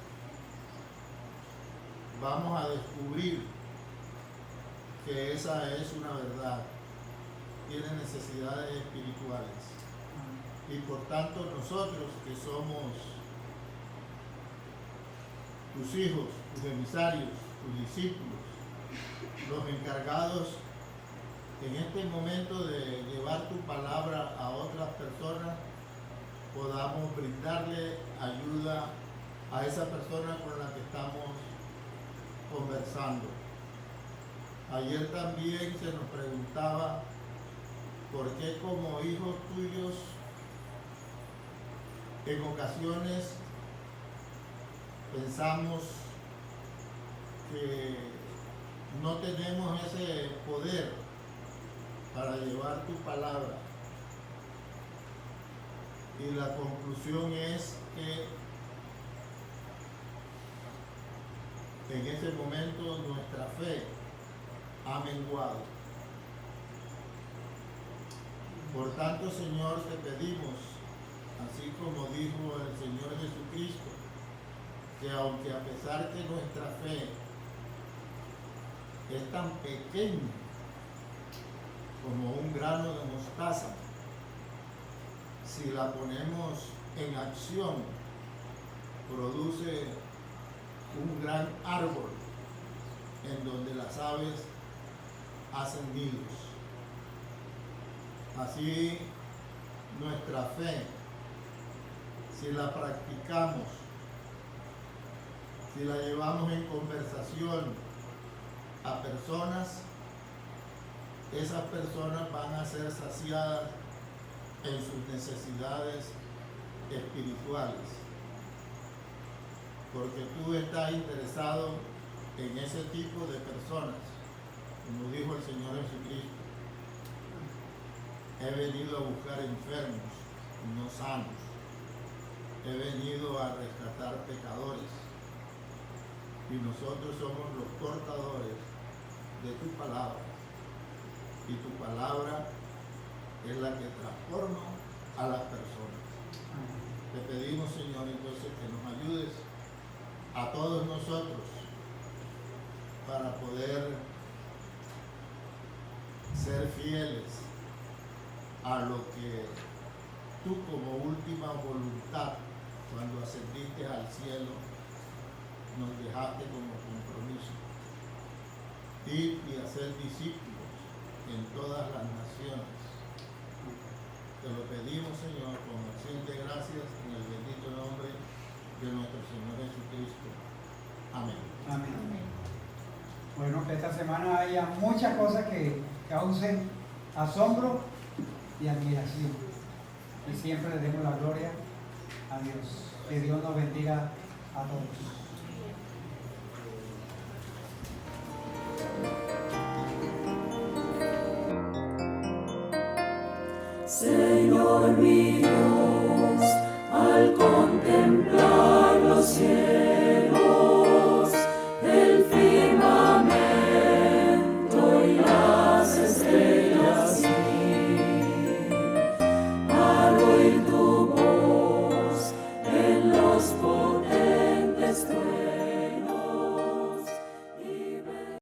vamos a descubrir que esa es una verdad, tiene necesidades espirituales. Y por tanto nosotros que somos tus hijos, tus emisarios, tus discípulos, los encargados en este momento de llevar tu palabra a otras personas, podamos brindarle ayuda a esa persona con la que estamos conversando. Ayer también se nos preguntaba por qué como hijos tuyos en ocasiones pensamos que no tenemos ese poder para llevar tu palabra. Y la conclusión es que en ese momento nuestra fe ha menguado. Por tanto, Señor, te pedimos, así como dijo el Señor Jesucristo, que aunque a pesar que nuestra fe es tan pequeña como un grano de mostaza, si la ponemos en acción, produce un gran árbol en donde las aves hacen nidos. Así nuestra fe, si la practicamos, si la llevamos en conversación a personas, esas personas van a ser saciadas en sus necesidades espirituales, porque tú estás interesado en ese tipo de personas, como dijo el Señor Jesucristo. He venido a buscar enfermos, no sanos. He venido a rescatar pecadores. Y nosotros somos los portadores de tu palabra. Y tu palabra es la que transforma a las personas. Te pedimos, Señor, entonces que nos ayudes a todos nosotros para poder ser fieles a lo que tú como última voluntad, cuando ascendiste al cielo, nos dejaste como compromiso. Ir y hacer discípulos en todas las naciones. Te lo pedimos, Señor, con acción de gracias en el bendito nombre de nuestro Señor Jesucristo. Amén. Amén. Bueno, que esta semana haya muchas cosas que causen asombro y admiración. Y siempre le demos la gloria a Dios. Que Dios nos bendiga a todos. Señor mi Dios, al contemplar los cielos,